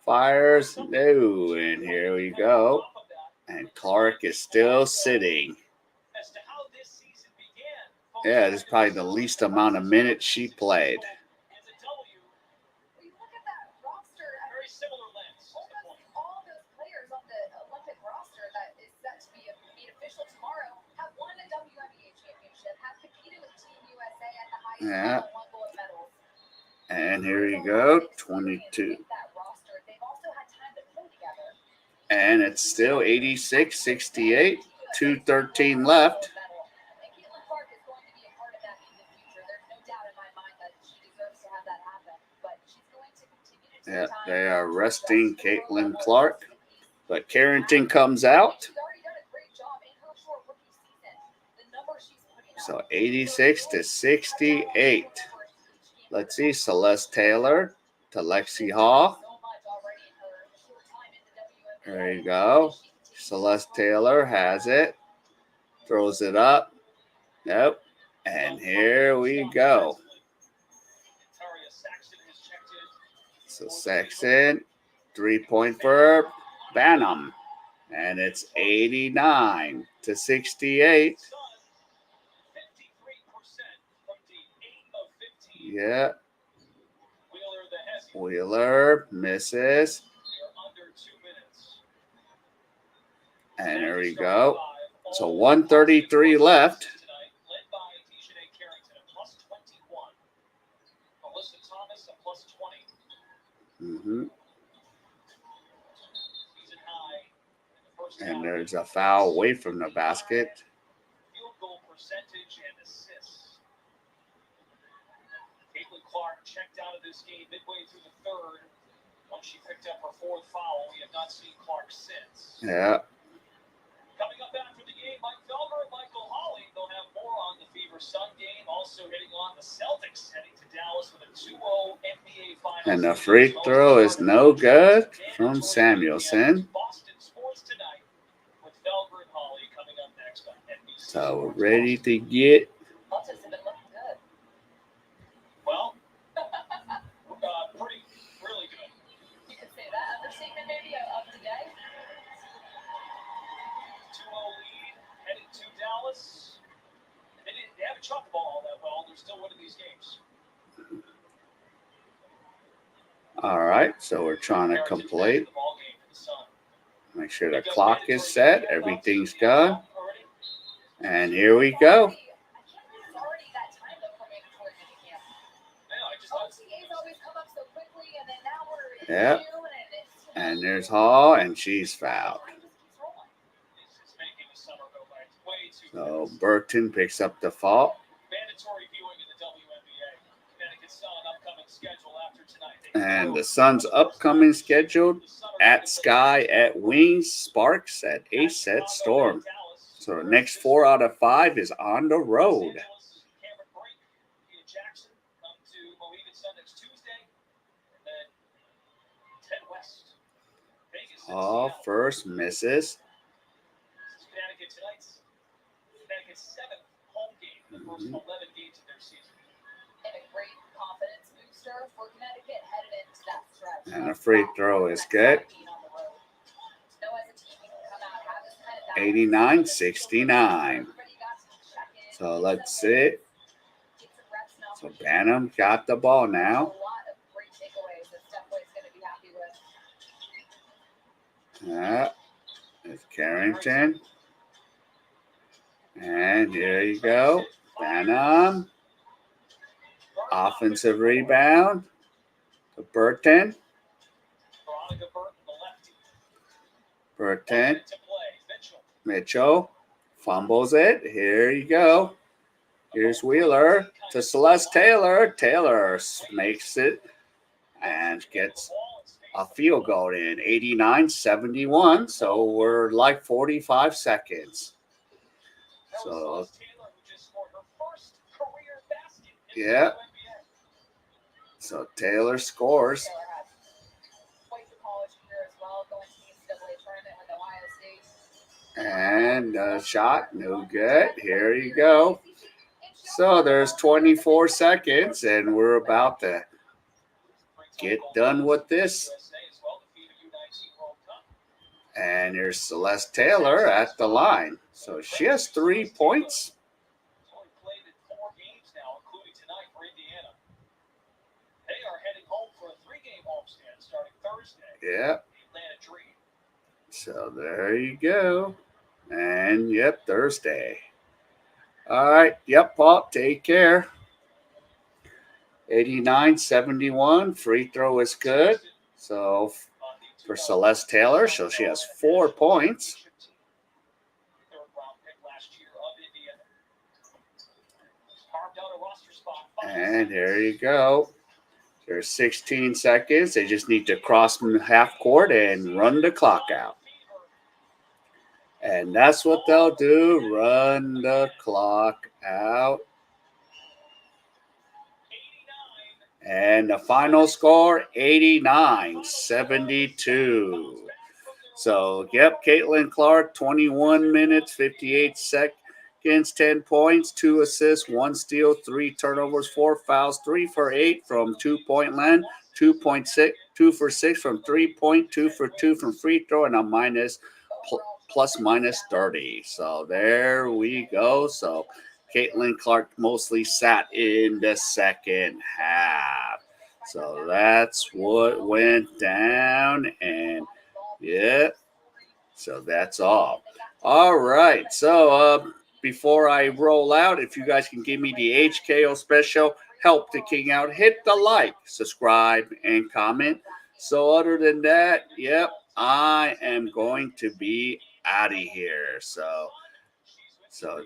fires. No. And here we go. And Clark is still sitting. Yeah, this is probably the least amount of minutes she played. Very similar lens. All those players on the Olympic roster that is set to be made official tomorrow have won a WNBA championship, have competed with Team USA at the highest level, won gold medals. And here you go, 22. And it's still 86-68, 2:13 left. Yeah, they are resting Caitlin Clark, but Carrington comes out. So 86-68. Let's see, Celeste Taylor to Lexi Hall. There you go. Celeste Taylor has it. Throws it up. Nope. And here we go. So Saxon, 3-point for Banham. And it's 89-68. Yeah. Wheeler misses. And there we go. So 1:33 left. Mm-hmm. And there's a foul away from the basket. Field goal percentage and assists. Caitlin Clark checked out of this game midway through the third. Once she picked up her fourth foul, we have not seen Clark since. Yeah. Coming up after the game, Mike Felmer and Michael Hawley. They'll have more on the Fever for Sun game. Also hitting on the Celtics heading to Dallas with a 2-0 NBA Finals. And the free throw is no good from Samuelson. Boston Sports tonight with Felger and Holly coming up next on NBC. So we're ready to get. Celtics have been looking good. Well, pretty, really good. You could say that. Understatement maybe of the day. 2-0 lead heading to Dallas. They haven't shot the ball all that well. They're still winning these games. All right, so we're trying to complete. Make sure the clock is set. Everything's good. And here we go. It's already that time though for mandatory minicamp. OTAs always come up so quickly, and then now we're in Yep. June, and it's And there's Hall, and she's fouled. time just keeps rolling. This is making the summer go by way too So fast. Burton picks up the fault. Mandatory viewing in the WNBA. Connecticut Sun upcoming schedule after tonight. And the Suns' upcoming schedule at Sky, at Wings, Sparks, at Ace, at Storm. So the next 4 out of 5 is on the road. Cameron Brink, Ian Jackson come to Mohegan Sun next Tuesday. And then Ted West. Vegas and Hall Seattle. first misses. This is Connecticut tonight's Connecticut's 7th home game in the first 11 games of their season. And a great confidence booster for Connecticut headed into that stretch. And the free throw is good. On the road. No, as a team, you can come out, have this kind of balance. 89-69. Everybody got to check in. So let's see. Get some reps now. So Bantam got the ball now. A lot of great takeaways that Steph Boy's going to be happy with. It's Carrington. And here you go. Bantam. Offensive rebound to Burton. Veronica Burton, the lefty. Burton. To play. Mitchell. Mitchell fumbles it. Here you go. Here's Wheeler to Celeste Taylor. Taylor makes it and gets a field goal in 89-71. So we're like 45 seconds. So, Taylor, who just scored her first career basket in yeah. the WNBA. So Taylor scores. Taylor had quite the college career as well, going to the NCAA tournament with Ohio State. And a shot, no good. Here you go. So there's 24 seconds, and we're about to get done with this. And here's Celeste Taylor at the line. So she has 3 points. She's only played in 4 games now, including tonight for Indiana. They are heading home for a 3-game homestand starting Thursday. Yep. The Atlanta Dream. So there you go. And yep, Thursday. All right. Yep, Paul, take care. 89-71. Free throw is good. So for Celeste Taylor, so she has 4 points. Third-round pick last year of Indiana. Carved out a roster spot. And here you go. There's 16 seconds. They just need to cross half court and run the clock out. And that's what they'll do. Run the clock out. And the final score, 89-72. So, yep, Caitlin Clark, 21 minutes, 58 seconds, 10 points, 2 assists, 1 steal, 3 turnovers, 4 fouls, 3 for 8 from 2-point land, 2.6, 2 for 6 from 3-point, 2 for 2 from free throw, and a plus minus 30. So there we go. So Caitlin Clark mostly sat in the second half. So that's what went down. And yeah, so that's all. All right. So before I roll out, if you guys can give me the HKO special, help the king out, hit the like, subscribe, and comment. So other than that, yep, I am going to be out of here. So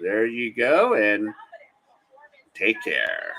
there you go, and take care.